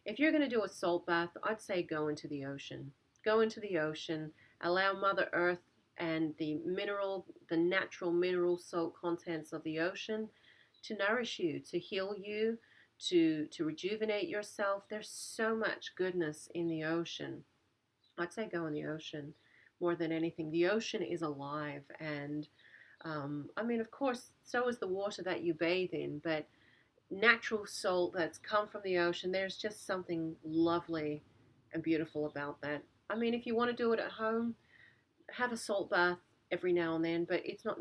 If you're going to do a salt bath, I'd say go into the ocean. Go into the ocean, allow Mother Earth and the natural mineral salt contents of the ocean to nourish you, to heal you, to rejuvenate yourself. There's so much goodness in the ocean. I'd say go in the ocean more than anything. The ocean is alive, and I mean, of course, so is the water that you bathe in, but natural salt that's come from the ocean, there's just something lovely and beautiful about that. I mean, if you want to do it at home, have a salt bath every now and then, but it is not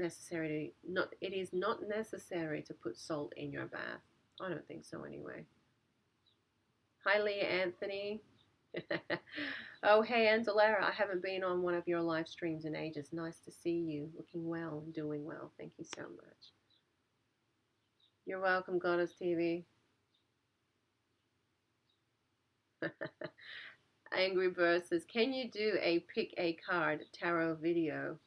necessary to put salt in your bath. I don't think so anyway. Hi, Leah Anthony. Oh, hey, Andulairah. I haven't been on one of your live streams in ages. Nice to see you. Looking well and doing well. Thank you so much. You're welcome, Goddess TV. Angry Bird says, can you do a pick a card tarot video?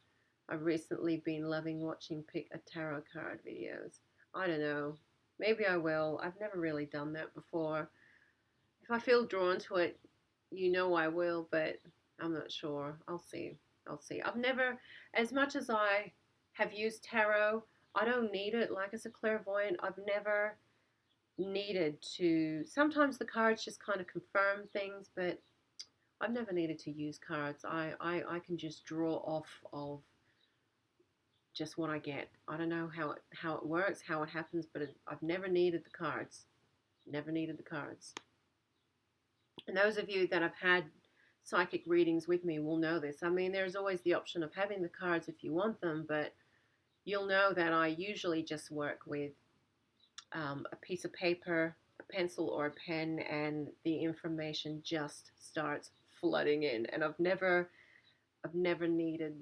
I've recently been loving watching pick a tarot card videos. I don't know. Maybe I will. I've never really done that before. If I feel drawn to it, I will, but I'm not sure. I'll see. I'll see. I've never, as much as I have used tarot, I don't need it. Like as a clairvoyant, I've never needed to. Sometimes the cards just kind of confirm things, but I've never needed to use cards. I can just draw off of just what I get. I don't know how it works, how it happens, but I've never needed the cards. Never needed the cards. And those of you that have had psychic readings with me will know this. I mean, there's always the option of having the cards if you want them, but you'll know that I usually just work with a piece of paper, a pencil, or a pen, and the information just starts flooding in. And I've never needed,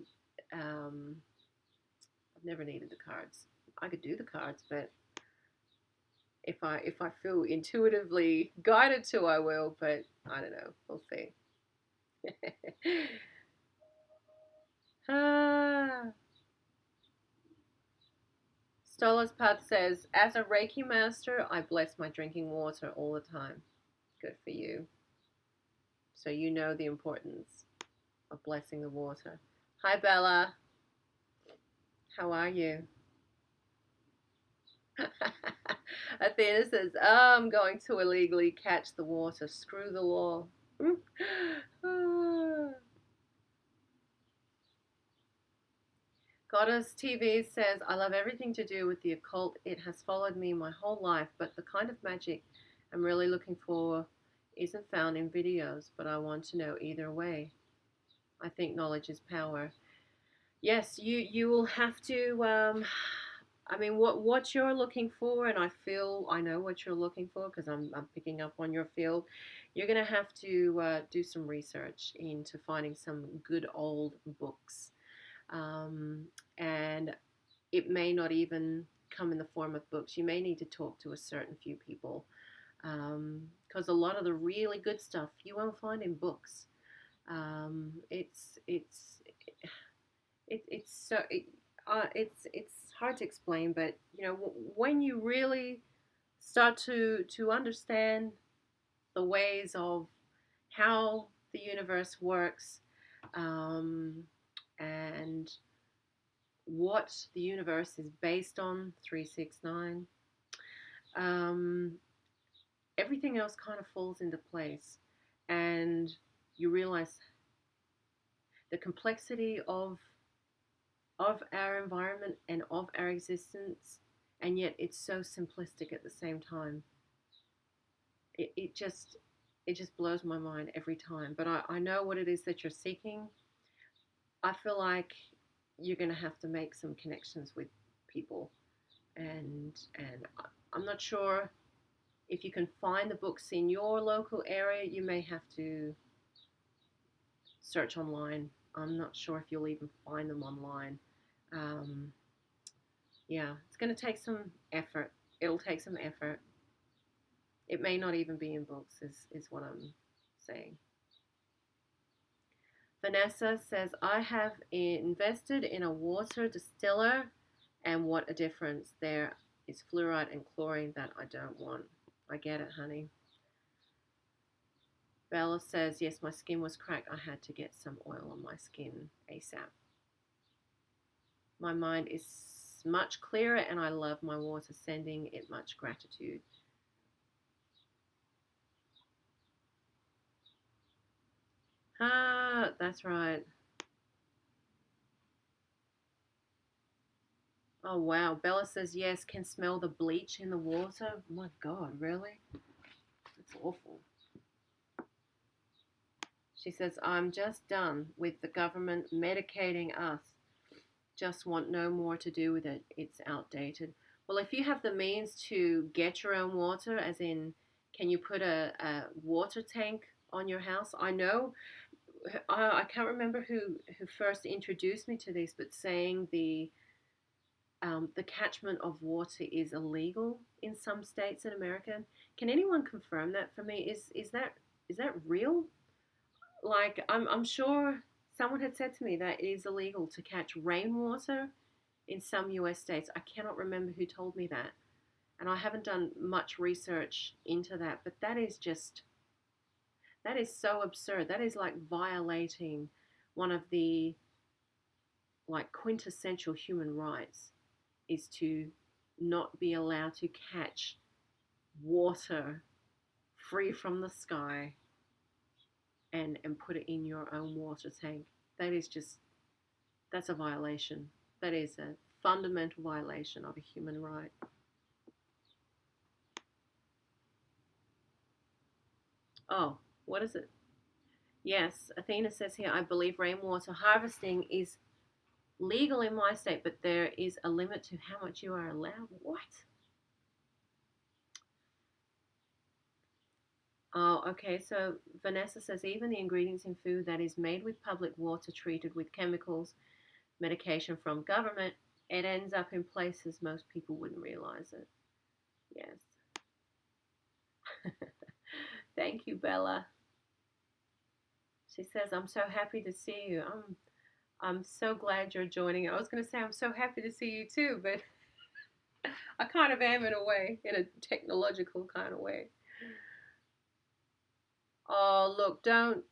um, I've never needed the cards. I could do the cards, but if I feel intuitively guided to, I will. But I don't know. We'll see. ah. Stolas Path says, as a Reiki master, I bless my drinking water all the time. Good for you. So you know the importance of blessing the water. Hi, Bella. How are you? Athena says, I'm going to illegally catch the water. Screw the law. Goddess TV says, I love everything to do with the occult. It has followed me my whole life, but the kind of magic I'm really looking for isn't found in videos, but I want to know either way. I think knowledge is power. Yes, you will have to. I mean, what you're looking for, and I know what you're looking for because I'm picking up on your field. You're gonna have to do some research into finding some good old books, and it may not even come in the form of books. You may need to talk to a certain few people because a lot of the really good stuff you won't find in books. It's so it's hard to explain, but you know when you really start to understand the ways of how the universe works, um, and what the universe is based on, 369, um, everything else kind of falls into place, and you realize the complexity of our environment and of our existence, and yet it's so simplistic at the same time. It just blows my mind every time. But I know what it is that you're seeking. I feel like you're going to have to make some connections with people, and I'm not sure if you can find the books in your local area. You may have to search online. I'm not sure if you'll even find them online. Um, yeah, it's going to take some effort. It'll take some effort. It may not even be in books, is what I'm saying. Vanessa says, I have invested in a water distiller, and what a difference. There is fluoride and chlorine that I don't want. I get it, honey. Bella says, yes, my skin was cracked. I had to get some oil on my skin ASAP. My mind is much clearer and I love my water, sending it much gratitude. Ah, that's right. Oh, wow. Bella says, yes, can smell the bleach in the water. Oh my God, really? That's awful. She says, I'm just done with the government medicating us. Just want no more to do with it. It's outdated. Well, if you have the means to get your own water, as in, can you put a water tank on your house? I know, I can't remember who first introduced me to this, but saying the catchment of water is illegal in some states in America. Can anyone confirm that for me? Is that real? Like I'm sure someone had said to me that it is illegal to catch rainwater in some US states. I cannot remember who told me that. And I haven't done much research into that, but that is so absurd. That is like violating one of the like quintessential human rights is to not be allowed to catch water free from the sky and put it in your own water tank. That is just that's a violation. That is a fundamental violation of a human right. Oh, what is it? Yes, Athena says here, I believe rainwater harvesting is legal in my state, but there is a limit to how much you are allowed. What? Oh, okay. So Vanessa says even the ingredients in food that is made with public water treated with chemicals, medication from government, it ends up in places most people wouldn't realize it. Yes. Thank you, Bella. She says, I'm so happy to see you. I'm so glad you're joining. I was going to say I'm so happy to see you too, but I kind of am in a way, in a technological kind of way. Oh, look, don't.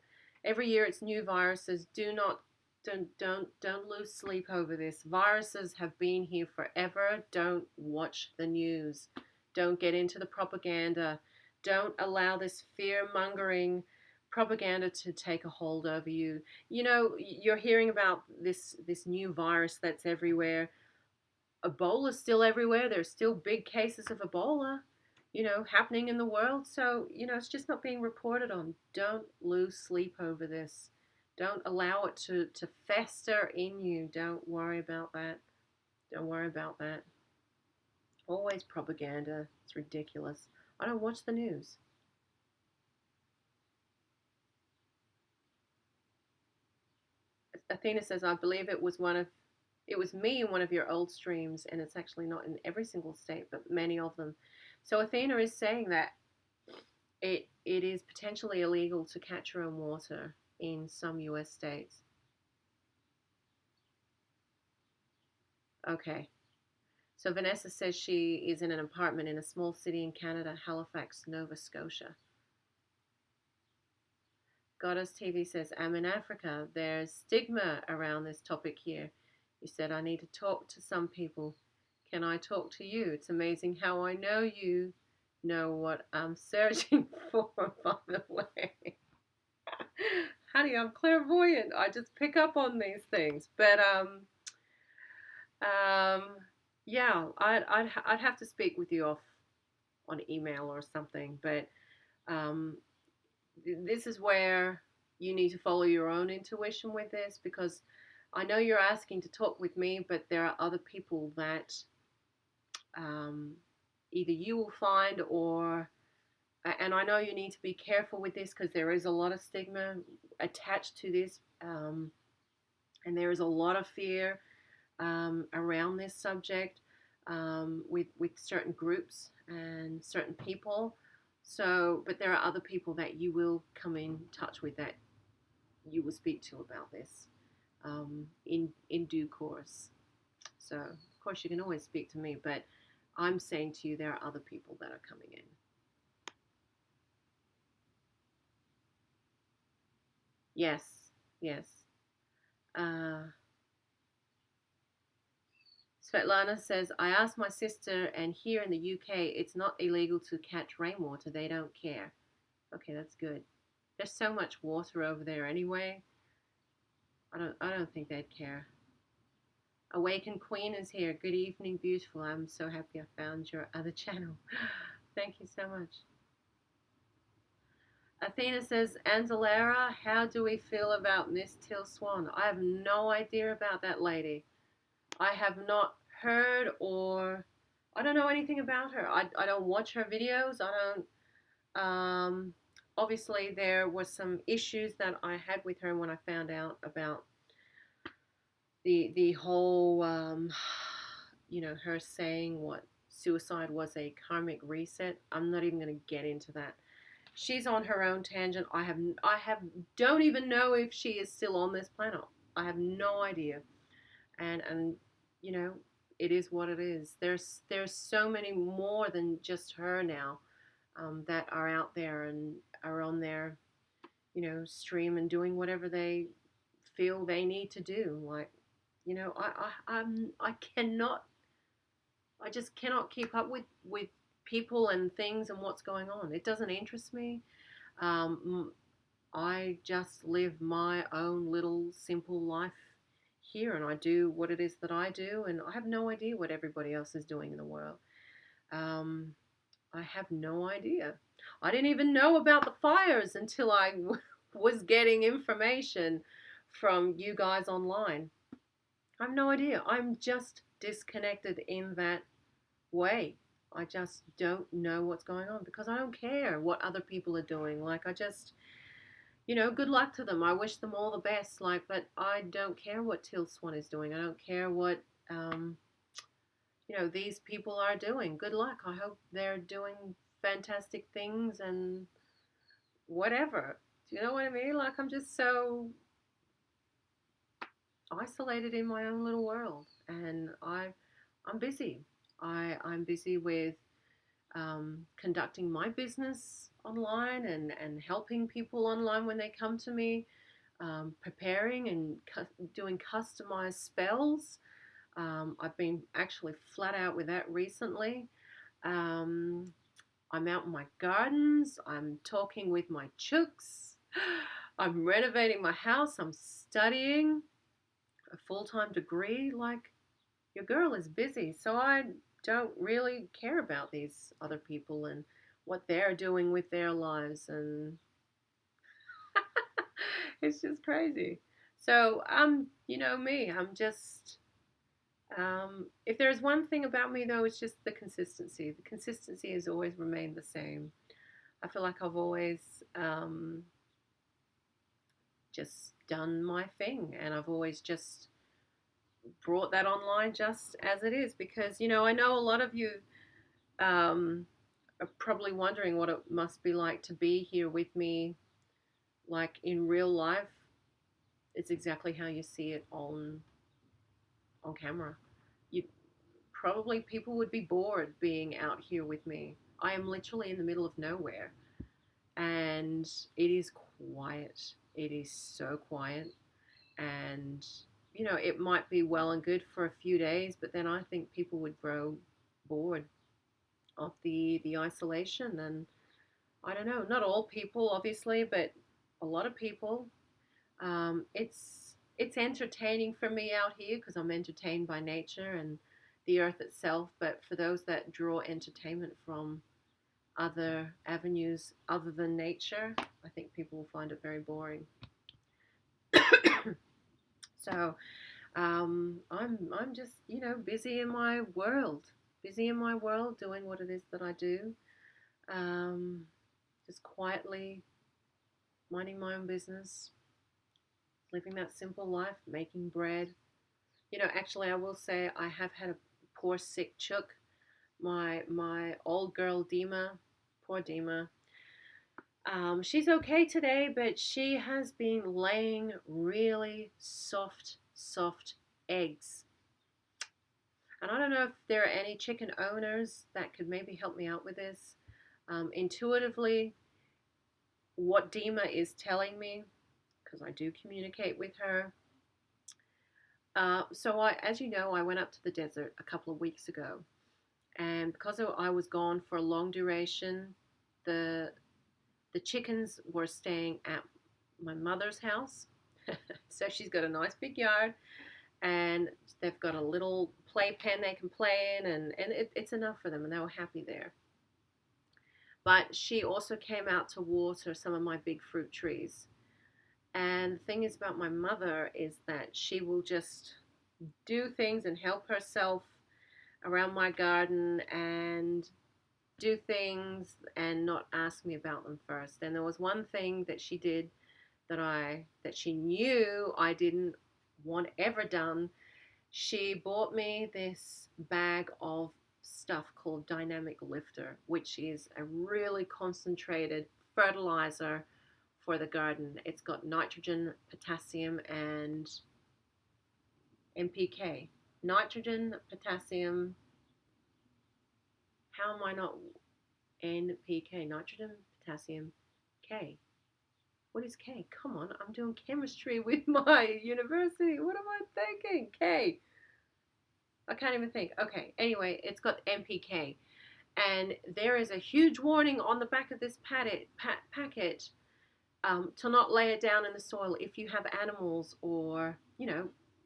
Every year it's new viruses. Do not, don't lose sleep over this. Viruses have been here forever. Don't watch the news. Don't get into the propaganda. Don't allow this fear mongering propaganda to take a hold over you. You know, you're hearing about this new virus that's everywhere. Ebola's still everywhere. There's still big cases of Ebola, happening in the world. So, it's just not being reported on. Don't lose sleep over this. Don't allow it to fester in you. Don't worry about that. Don't worry about that. Always propaganda. It's ridiculous. I don't watch the news. Athena says, I believe it was me in one of your old streams, and it's actually not in every single state, but many of them. So Athena is saying that it is potentially illegal to catch your own water in some US states. Okay. So Vanessa says she is in an apartment in a small city in Canada, Halifax, Nova Scotia. Goddess TV says, I'm in Africa. There's stigma around this topic here. You said, I need to talk to some people. Can I talk to you? It's amazing how I know you know what I'm searching for, by the way. Honey, I'm clairvoyant. I just pick up on these things. But um, yeah, I'd have to speak with you off on email or something. But um, this is where you need to follow your own intuition with this, because I know you're asking to talk with me, but there are other people that um, either you will find, or and I know you need to be careful with this because there is a lot of stigma attached to this, and there is a lot of fear around this subject, with certain groups and certain people. So, but there are other people that you will come in touch with, that you will speak to about this in due course. So, of course, you can always speak to me, but I'm saying to you, there are other people that are coming in. Yes, yes. Uh, Svetlana says, I asked my sister, and here in the UK, it's not illegal to catch rainwater. They don't care. Okay, that's good. There's so much water over there anyway. I don't think they'd care. Awakened Queen is here. Good evening, beautiful. I'm so happy I found your other channel. Thank you so much. Athena says, Andulairah, how do we feel about Miss Till Swan? I have no idea about that lady. I have not heard, or I don't know anything about her. I don't watch her videos. I don't. Obviously, there was some issues that I had with her when I found out about the whole, her saying what suicide was a karmic reset. I'm not even going to get into that. She's on her own tangent. I have don't even know if she is still on this planet. I have no idea. And you know, it is what it is. There's so many more than just her now, that are out there and are on their, stream and doing whatever they feel they need to do. Like, I cannot, I just cannot keep up with people and things and what's going on. It doesn't interest me. I just live my own little simple life here and I do what it is that I do, and I have no idea what everybody else is doing in the world. Um, I have no idea. I didn't even know about the fires until I was getting information from you guys online. I have no idea. I'm just disconnected in that way. I just don't know what's going on because I don't care what other people are doing. Like, I just, good luck to them. I wish them all the best. Like, but I don't care what Teal Swan is doing. I don't care what, um, these people are doing. Good luck. I hope they're doing fantastic things and whatever. Do you know what I mean? Like, I'm just so isolated in my own little world, and I'm busy. I'm busy with conducting my business online and helping people online when they come to me, preparing and doing customized spells. I've been actually flat out with that recently. Um, I'm out in my gardens. I'm talking with my chooks. I'm renovating my house. I'm studying a full-time degree. Like, your girl is busy, so I don't really care about these other people and what they're doing with their lives, and it's just crazy. So you know me, I'm just if there's one thing about me though, it's just the consistency. The consistency has always remained the same. I feel like I've always just done my thing, and I've always just brought that online just as it is, because I know a lot of you um, are probably wondering what it must be like to be here with me, like in real life. It's exactly how you see it on camera. You probably People would be bored being out here with me. I am literally in the middle of nowhere, and it is quiet. It is so quiet, and it might be well and good for a few days, but then I think people would grow bored of the isolation. And I don't know, not all people obviously, but a lot of people. It's entertaining for me out here because I'm entertained by nature and the earth itself, but for those that draw entertainment from other avenues other than nature, I think people will find it very boring. So I'm just busy in my world, doing what it is that I do. Um, just quietly minding my own business, living that simple life, making bread. Actually, I will say I have had a poor sick chook. My old girl Dima, poor Dima. She's okay today, but she has been laying really soft eggs. And I don't know if there are any chicken owners that could maybe help me out with this. Intuitively, what Dima is telling me, because I do communicate with her. As you know, I went up to the desert a couple of weeks ago, and because I was gone for a long duration, the the chickens were staying at my mother's house. So she's got a nice big yard, and they've got a little playpen they can play in, and it's enough for them, and they were happy there. But she also came out to water some of my big fruit trees. And the thing is about my mother is that she will just do things and help herself around my garden and do things and not ask me about them first. And there was one thing that she did that she knew I didn't want ever done. She bought me this bag of stuff called Dynamic Lifter, which is a really concentrated fertilizer for the garden. It's got nitrogen, potassium, and NPK. Nitrogen, potassium. How am I not NPK? Nitrogen, potassium, K. What is K? Come on, I'm doing chemistry with my university. What am I thinking? K. I can't even think. Okay, anyway, it's got NPK. And there is a huge warning on the back of this packet to not lay it down in the soil if you have animals or,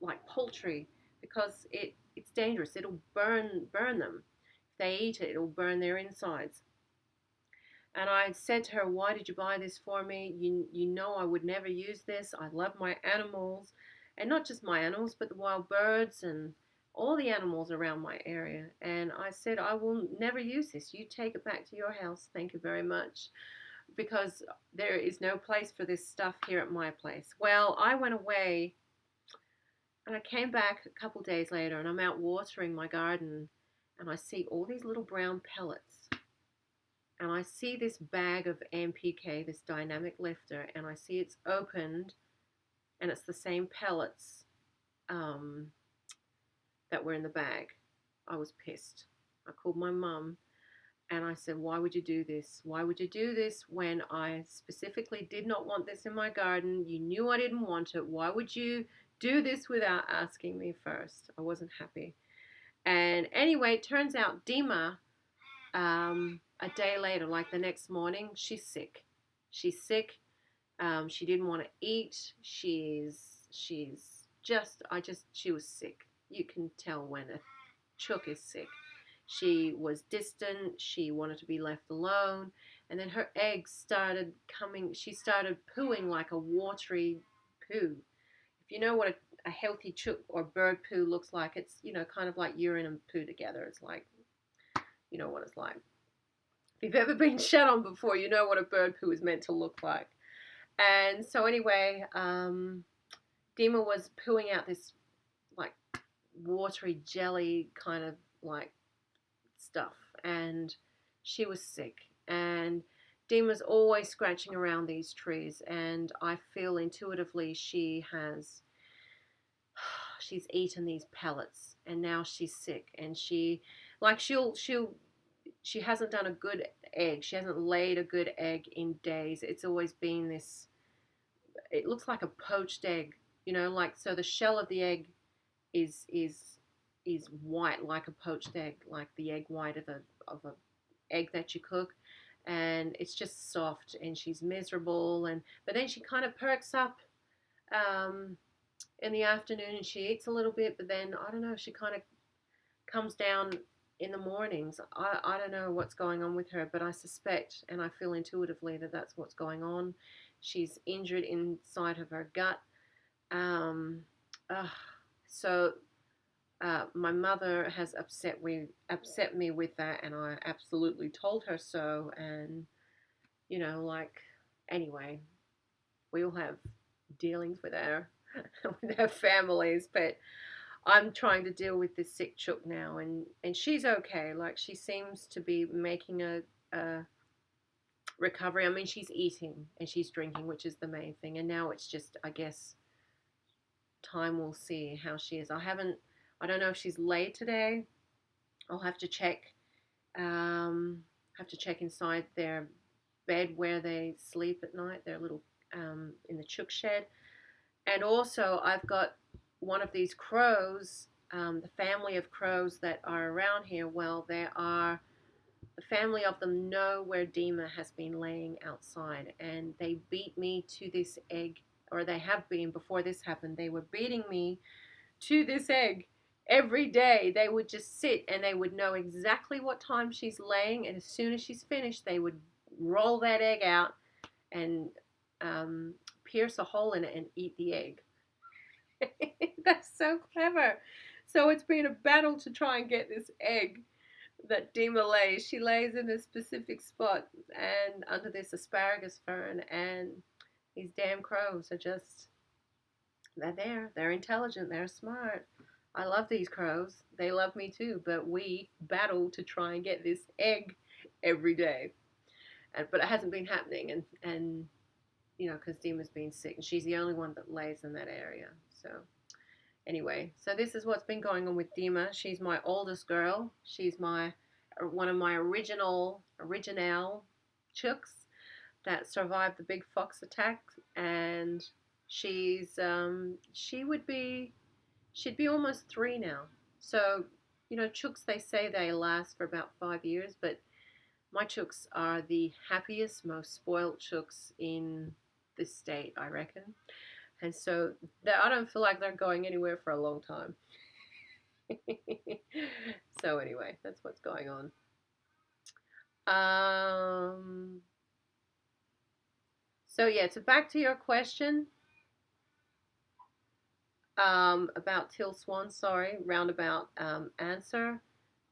like poultry, because it's dangerous. It'll burn them. If they eat it, it'll burn their insides. And I said to her, "Why did you buy this for me? You know I would never use this. I love my animals, and not just my animals, but the wild birds and all the animals around my area." And I said, "I will never use this. You take it back to your house. Thank you very much, because there is no place for this stuff here at my place." Well, I went away and I came back a couple days later, and I'm out watering my garden, and I see all these little brown pellets. And I see this bag of MPK, this dynamic lifter, and I see it's opened, and it's the same pellets um, that were in the bag. I was pissed. I called my mum and I said, "Why would you do this? Why would you do this when I specifically did not want this in my garden? You knew I didn't want it. Why would you do this without asking me first?" I wasn't happy. And anyway, it turns out Dima, a day later, like the next morning, she's sick. She's sick. She didn't want to eat. She's just, she was sick. You can tell when a chook is sick. She was distant. She wanted to be left alone. And then her eggs started coming. She started pooing like a watery poo. If you know what a healthy chook or bird poo looks like, it's, kind of like urine and poo together. It's like, you know what it's like. If you've ever been shat on before, you know what a bird poo is meant to look like. And so anyway, Dima was pooing out this like watery jelly kind of like stuff, and she was sick. And Dima's always scratching around these trees, and I feel intuitively she's eaten these pellets, and now she's sick, and she hasn't done a good egg. She hasn't laid a good egg in days. It's always been this, it looks like a poached egg, like, so the shell of the egg is white like a poached egg, like the egg white of a egg that you cook, and it's just soft, and she's miserable. And but then she kind of perks up in the afternoon, and she eats a little bit, but then I don't know, she kind of comes down in the mornings. I don't know what's going on with her, but I suspect, and I feel intuitively, that that's what's going on. She's injured inside of her gut. Um, uh, so my mother has upset me with that, and I absolutely told her so. And anyway, we all have dealings with our with our families, but I'm trying to deal with this sick chook now, and she's okay. Like, she seems to be making a recovery. I mean, she's eating and she's drinking, which is the main thing. And now it's just, I guess, time will see how she is. I don't know if she's laid today. I'll have to check. Have to check inside their bed where they sleep at night. Their little in the chook shed. And also, I've got one of these crows. The family of crows that are around here. Well, the family of them know where Dima has been laying outside, and they beat me to this egg, or they have been before this happened. They were beating me to this egg every day. They would just sit, and they would know exactly what time she's laying, and as soon as she's finished, they would roll that egg out and pierce a hole in it and eat the egg. That's so clever. So it's been a battle to try and get this egg that Dima lays. She lays in a specific spot and under this asparagus fern, and these damn crows are just, they're there. They're intelligent. They're smart. I love these crows. They love me too, but we battle to try and get this egg every day. But it hasn't been happening, and because Dima's been sick, and she's the only one that lays in that area. So anyway, so this is what's been going on with Dima. She's my oldest girl. She's one of my original chooks that survived the big fox attack, and she'd be almost 3 now. So chooks, they say they last for about 5 years, but my chooks are the happiest, most spoiled chooks in this state, I reckon. And so I don't feel like they're going anywhere for a long time. So anyway, that's what's going on. Um, so yeah, so back to your question about Till Swan. Sorry, roundabout answer.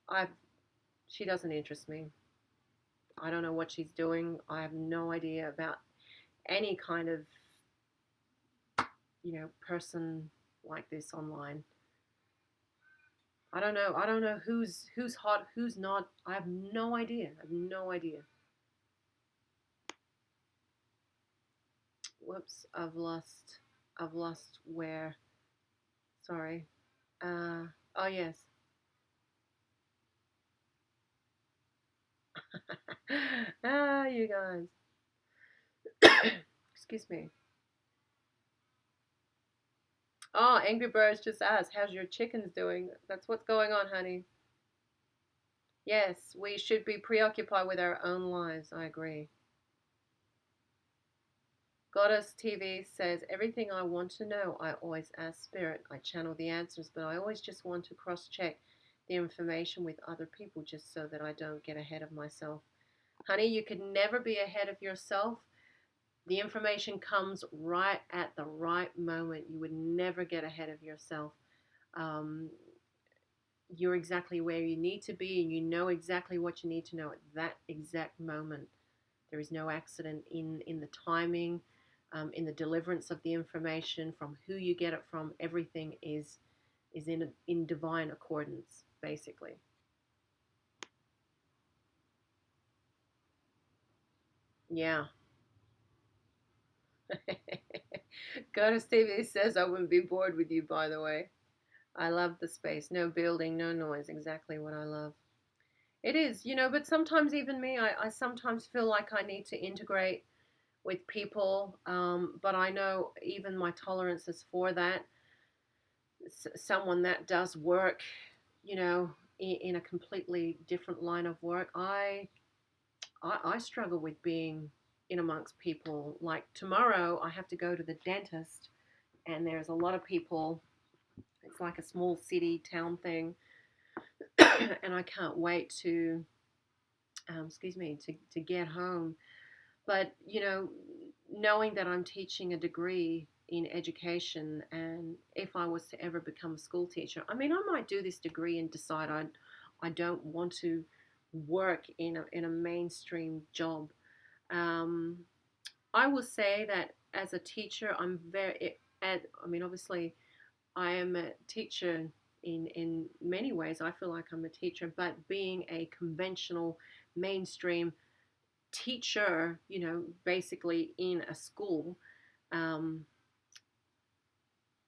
I've She doesn't interest me. I don't know what she's doing. I have no idea about any kind of person like this online. I don't know. I don't know who's hot, who's not. I have no idea. I have no idea. Whoops, I've lost where. Sorry. Uh oh yes. You guys. Excuse me. Oh, Angry Birds just asked, "How's your chickens doing?" That's what's going on, honey. Yes, we should be preoccupied with our own lives. I agree. Goddess TV says, everything I want to know, I always ask Spirit. I channel the answers, but I always just want to cross check the information with other people just so that I don't get ahead of myself. Honey, you could never be ahead of yourself. The information comes right at the right moment. You would never get ahead of yourself. Um, you're exactly where you need to be, and you know exactly what you need to know at that exact moment. There is no accident in the timing, in the deliverance of the information, from who you get it from. Everything is in divine accordance, basically. Yeah. Goddess TV says I wouldn't be bored with you, by the way. I love the space. No building, no noise. Exactly what I love. It is, but sometimes even me, I sometimes feel like I need to integrate with people, but I know even my tolerance is for that. Someone that does work, in a completely different line of work, I struggle with being in amongst people. Like tomorrow, I have to go to the dentist, and there's a lot of people. It's like a small city town thing, and I can't wait to, excuse me, to get home. But knowing that I'm teaching a degree in education, and if I was to ever become a school teacher, I mean, I might do this degree and decide I don't want to work in a mainstream job. Um, I will say that as a teacher, I mean, obviously, I am a teacher in many ways. I feel like I'm a teacher, but being a conventional mainstream teacher, basically in a school, um,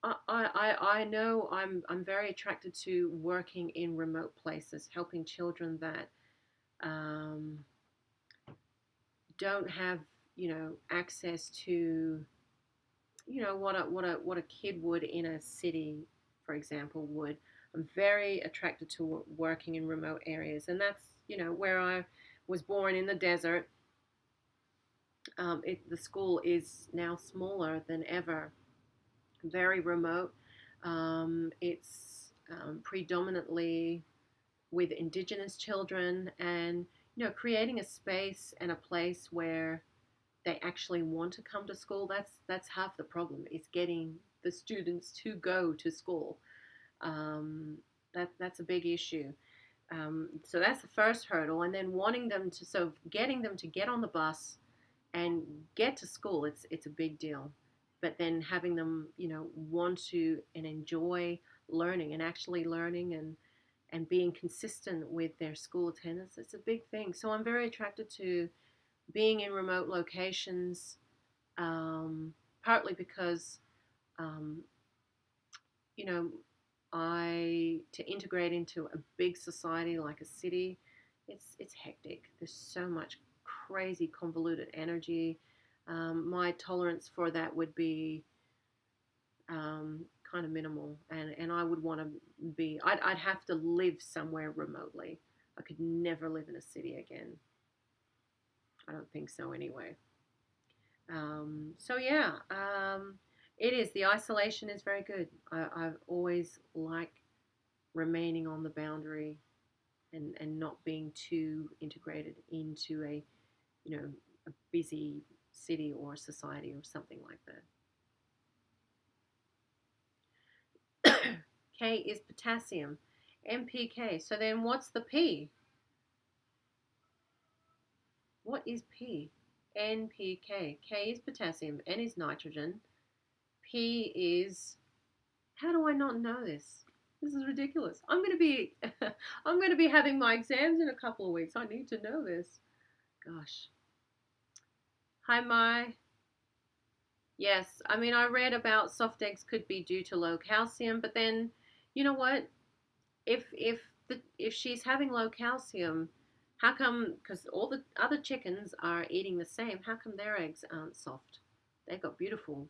I know I'm very attracted to working in remote places, helping children that um, don't have access to what a kid would in a city, for example, would. I'm very attracted to working in remote areas, and that's where I was born in the desert. The school is now smaller than ever, very remote. It's predominantly with Indigenous children, and creating a space and a place where they actually want to come to school. That's half the problem. Is getting the students to go to school. Um, that's a big issue. So that's the first hurdle, and then wanting them to so getting them to get on the bus and get to school, it's a big deal. But then having them want to and enjoy learning and actually learning and being consistent with their school attendance, it's a big thing. So I'm very attracted to being in remote locations, partly because um, you know I to integrate into a big society like a city, it's hectic. There's so much crazy convoluted energy. My tolerance for that would be kind of minimal, and I would want to be. I'd have to live somewhere remotely. I could never live in a city again. I don't think so anyway. So yeah, It is. The isolation is very good. I've always liked remaining on the boundary and not being too integrated into a, you know, a busy city or society or something like that. K is potassium. NPK. So then what's the P? What is P? NPK. K is potassium. N is nitrogen. P is, how do I not know this? This is ridiculous. I'm going to be I'm going to be having my exams in a couple of weeks. I need to know this. Gosh. Hi Mai. Yes, I mean I read about soft eggs could be due to low calcium, but then you know what? If she's having low calcium, how come? Because all the other chickens are eating the same. How come their eggs aren't soft? They've got beautiful,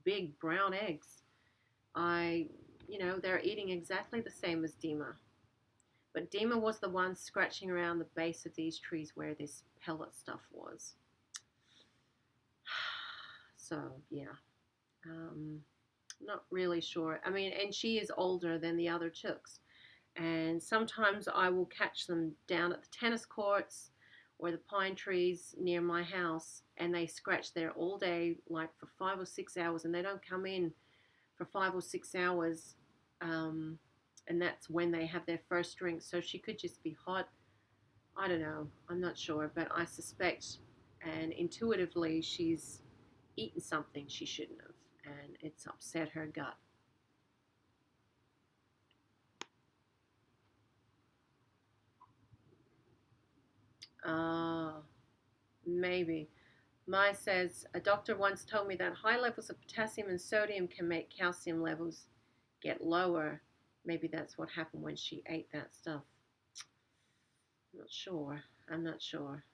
big brown eggs. I, they're eating exactly the same as Dima. But Dima was the one scratching around the base of these trees where this pellet stuff was. So yeah, not really sure. I mean, and she is older than the other chooks. And sometimes I will catch them down at the tennis courts or the pine trees near my house, and they scratch there all day, like for 5 or 6 hours, and they don't come in for 5 or 6 hours. And that's when they have their first drink. So she could just be hot. I don't know. I'm not sure, but I suspect and intuitively she's eaten something she shouldn't have, and it's upset her gut. Ah, maybe. Mai says, a doctor once told me that high levels of potassium and sodium can make calcium levels get lower. Maybe that's what happened when she ate that stuff. I'm not sure. I'm not sure.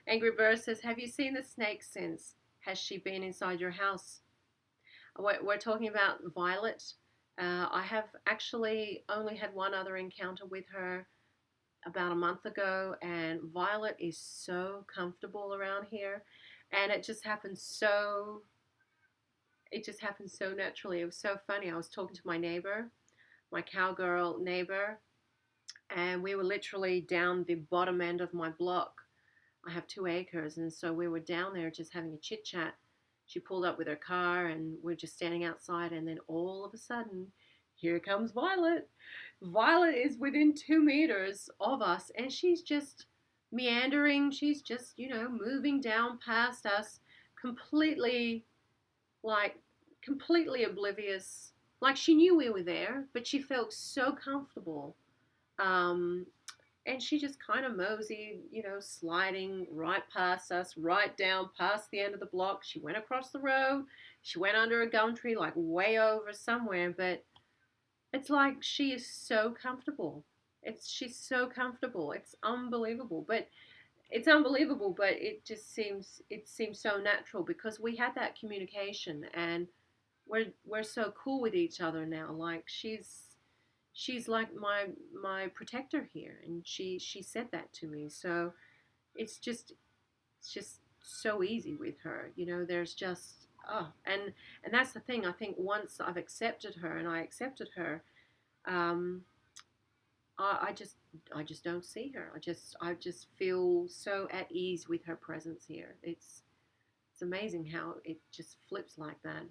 Angry Bird says, have you seen the snake since? Has she been inside your house? We're talking about Violet. I have actually only had one other encounter with her about a month ago, and Violet is so comfortable around here, and it just happened so naturally. It was so funny. I was talking to my neighbor, my cowgirl neighbor, and we were literally down the bottom end of my block. I have 2 acres, and so we were down there just having a chit chat. She pulled up with her car, and we're just standing outside, and then all of a sudden, here comes Violet. Violet is within 2 meters of us, and she's just meandering. She's just, moving down past us, completely, like, completely oblivious. Like she knew we were there, but she felt so comfortable. Um, and she just kind of moseyed, sliding right past us, right down past the end of the block. She went across the road. She went under a gum tree, like way over somewhere. But it's like she is so comfortable. She's so comfortable. It's unbelievable. But it seems so natural because we had that communication, and we're so cool with each other now. Like she's like my protector here, and she said that to me. So it's just so easy with her. There's just and that's the thing. I think once I've accepted her, and I accepted her, um, I just don't see her. I just feel so at ease with her presence here. It's amazing how it just flips like that.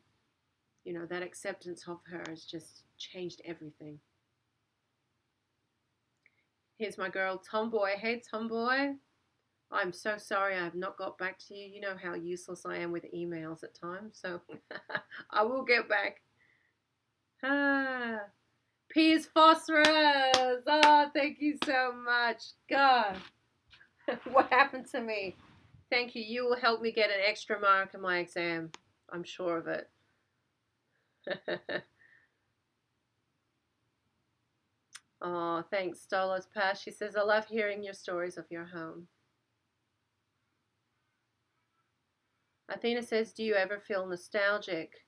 That acceptance of her has just changed everything. Here's my girl Tomboy. Hey Tomboy. I'm so sorry I have not got back to you. You know how useless I am with emails at times, so I will get back. Ah, P is phosphorus. Oh, thank you so much. God, what happened to me? Thank you. You will help me get an extra mark in my exam. I'm sure of it. Oh, thanks, Stolas Pass. She says, I love hearing your stories of your home. Athena says, do you ever feel nostalgic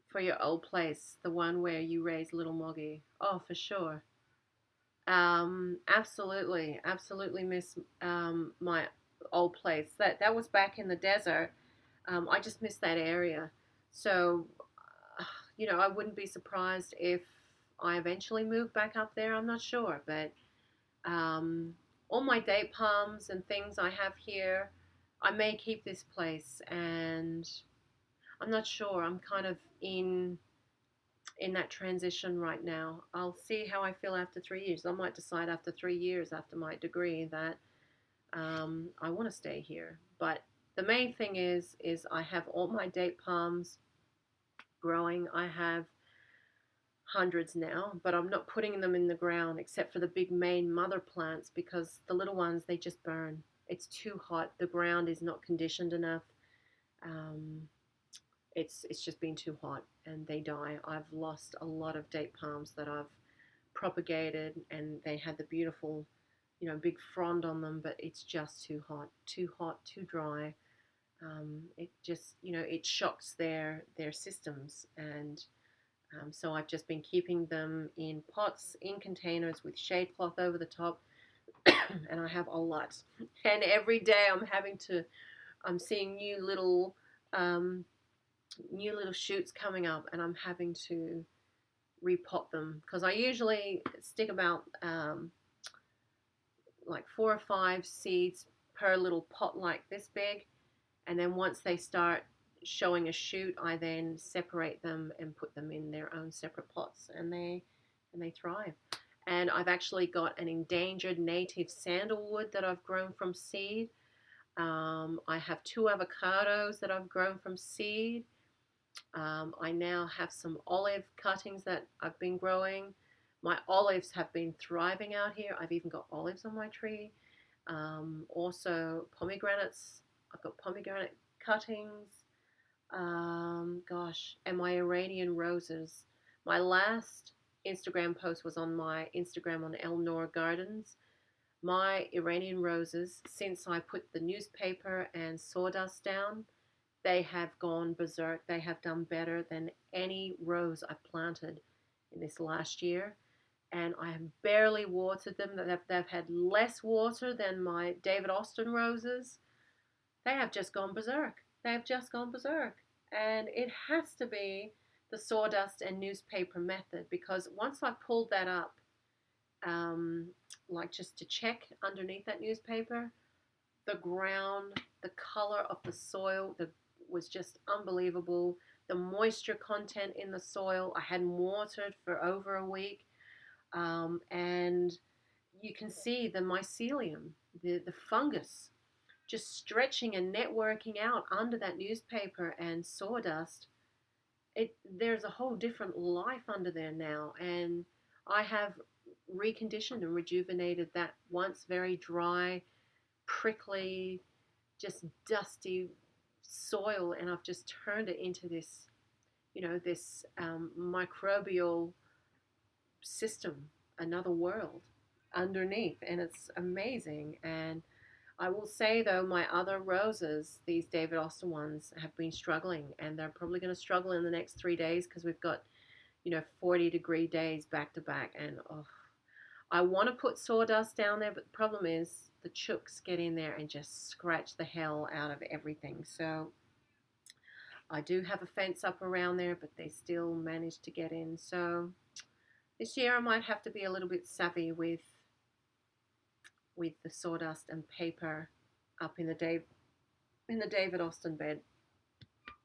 for your old place, the one where you raised little Moggy? Oh, for sure. Absolutely, absolutely miss my old place. That was back in the desert. I just miss that area. So, I wouldn't be surprised if I eventually move back up there. I'm not sure, but um, all my date palms and things I have here, I may keep this place, and I'm not sure. I'm kind of in that transition right now. I'll see how I feel after 3 years. I might decide after 3 years after my degree that I want to stay here. But the main thing is I have all my date palms growing. I have hundreds now, but I'm not putting them in the ground except for the big main mother plants because the little ones, they just burn. It's too hot. The ground is not conditioned enough. Um, it's just been too hot and they die. I've lost a lot of date palms that I've propagated and they had the beautiful, big frond on them, but it's just too hot, too dry. It just, it shocks their systems, and so I've just been keeping them in pots, in containers with shade cloth over the top, and I have a lot. And every day I'm seeing um, new little shoots coming up, and I'm having to repot them because I usually stick about like 4 or 5 seeds per little pot like this big, and then once they start showing a shoot, I then separate them and put them in their own separate pots, and they thrive. And I've actually got an endangered native sandalwood that I've grown from seed. I have 2 avocados that I've grown from seed. I now have some olive cuttings that I've been growing. My olives have been thriving out here. I've even got olives on my tree. Also, pomegranates. I've got pomegranate cuttings. Gosh, and my Iranian roses. My last Instagram post was on my Instagram on Elnor Gardens. My Iranian roses, since I put the newspaper and sawdust down, they have gone berserk. They have done better than any rose I've planted in this last year. And I have barely watered them. They've had less water than my David Austin roses. They have just gone berserk. They have just gone berserk. And it has to be the sawdust and newspaper method because once I pulled that up, like just to check underneath that newspaper, the ground, the color of the soil, was just unbelievable. The moisture content in the soil, I hadn't watered for over a week, and you can see the mycelium, the fungus, just stretching and networking out under that newspaper and sawdust. There's a whole different life under there now, and I have reconditioned and rejuvenated that once very dry, prickly, just dusty soil, and I've just turned it into this microbial system, another world underneath, and it's amazing. And I will say though, my other roses, these David Austin ones, have been struggling, and they're probably going to struggle in the next 3 days because we've got 40-degree days back to back, and oh, I want to put sawdust down there, but the problem is the chooks get in there and just scratch the hell out of everything. So I do have a fence up around there, but they still manage to get in. So this year I might have to be a little bit savvy with the sawdust and paper up in the David Austin bed.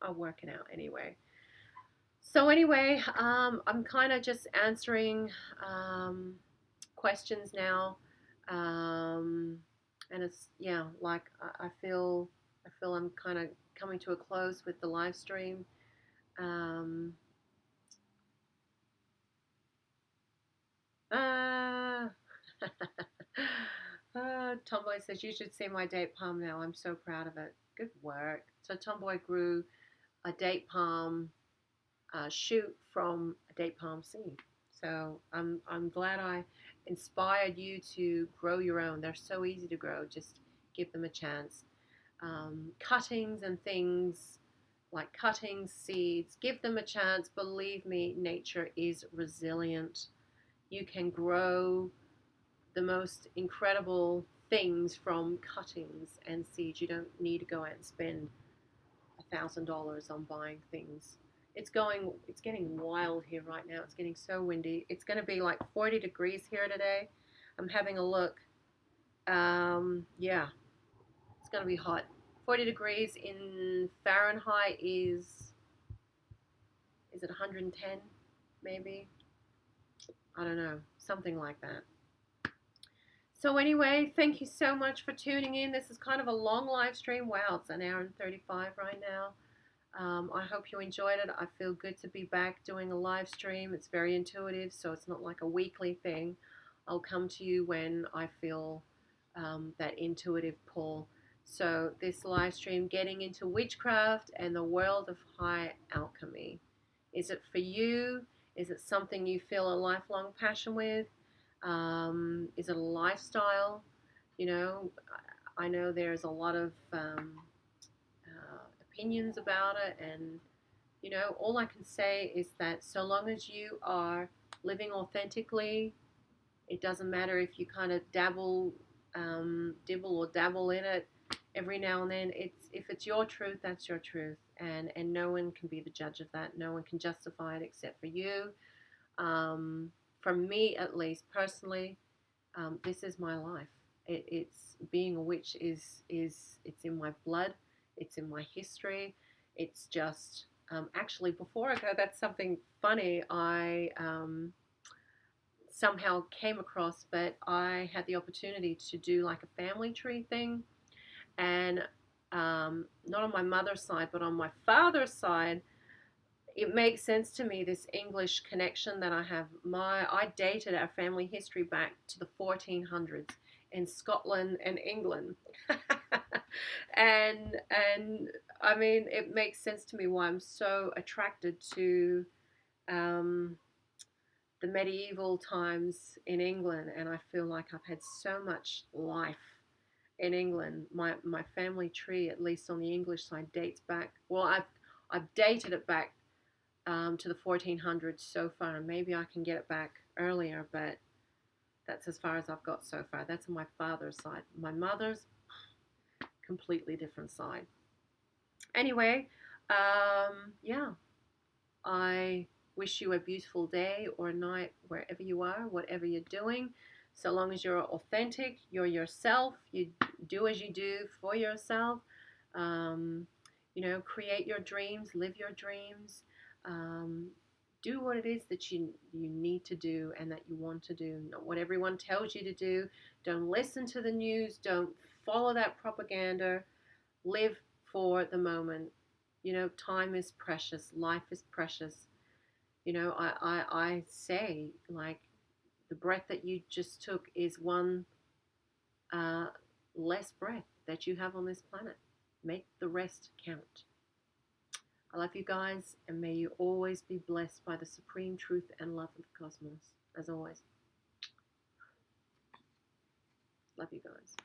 I'll work it out anyway. So anyway, I'm kind of just answering questions now, and it's like I feel I'm kind of coming to a close with the live stream. Um, uh, Tomboy says you should see my date palm now. I'm so proud of it. Good work. So Tomboy grew a date palm shoot from a date palm seed. So I'm glad I inspired you to grow your own. They're so easy to grow. Just give them a chance. Cuttings and things like cuttings, seeds, give them a chance. Believe me, nature is resilient. You can grow the most incredible things from cuttings and seeds. You don't need to go out and spend $1,000 on buying things. It's getting wild here right now. It's getting so windy. It's going to be like 40 degrees here today. I'm having a look. Yeah, it's going to be hot. 40 degrees in Fahrenheit is it 110 maybe? I don't know, something like that. So anyway, thank you so much for tuning in. This is kind of a long live stream. Wow, it's an hour and 35 right now. I hope you enjoyed it. I feel good to be back doing a live stream. It's very intuitive, so it's not like a weekly thing. I'll come to you when I feel that intuitive pull. So this live stream, getting into witchcraft and the world of high alchemy. Is it for you? Is it something you feel a lifelong passion with? Is it a lifestyle? You know, I know there's a lot of opinions about it, and all I can say is that so long as you are living authentically, it doesn't matter if you kind of dibble or dabble in it every now and then. If it's your truth, that's your truth, and no one can be the judge of that. No one can justify it except for you. For me, at least personally, this is my life. It's being a witch is it's in my blood. It's in my history. It's just actually, before I go, that's something funny I somehow came across, but I had the opportunity to do like a family tree thing, and not on my mother's side, but on my father's side, it makes sense to me, this English connection that I have. I dated our family history back to the 1400s in Scotland and England. And I mean, it makes sense to me why I'm so attracted to the medieval times in England, and I feel like I've had so much life in England. My family tree, at least on the English side, dates back. Well, I've dated it back to the 1400s so far, and maybe I can get it back earlier, but that's as far as I've got so far. That's on my father's side. My mother's, completely different side. Anyway, yeah, I wish you a beautiful day or night wherever you are, whatever you're doing. So long as you're authentic, you're yourself, you do as you do for yourself. Create your dreams, live your dreams. Do what it is that you need to do and that you want to do, not what everyone tells you to do. Don't listen to the news. Don't follow that propaganda. Live for the moment. Time is precious. Life is precious. I say, like, the breath that you just took is one less breath that you have on this planet. Make the rest count. I love you guys, and may you always be blessed by the supreme truth and love of the cosmos. As always, love you guys.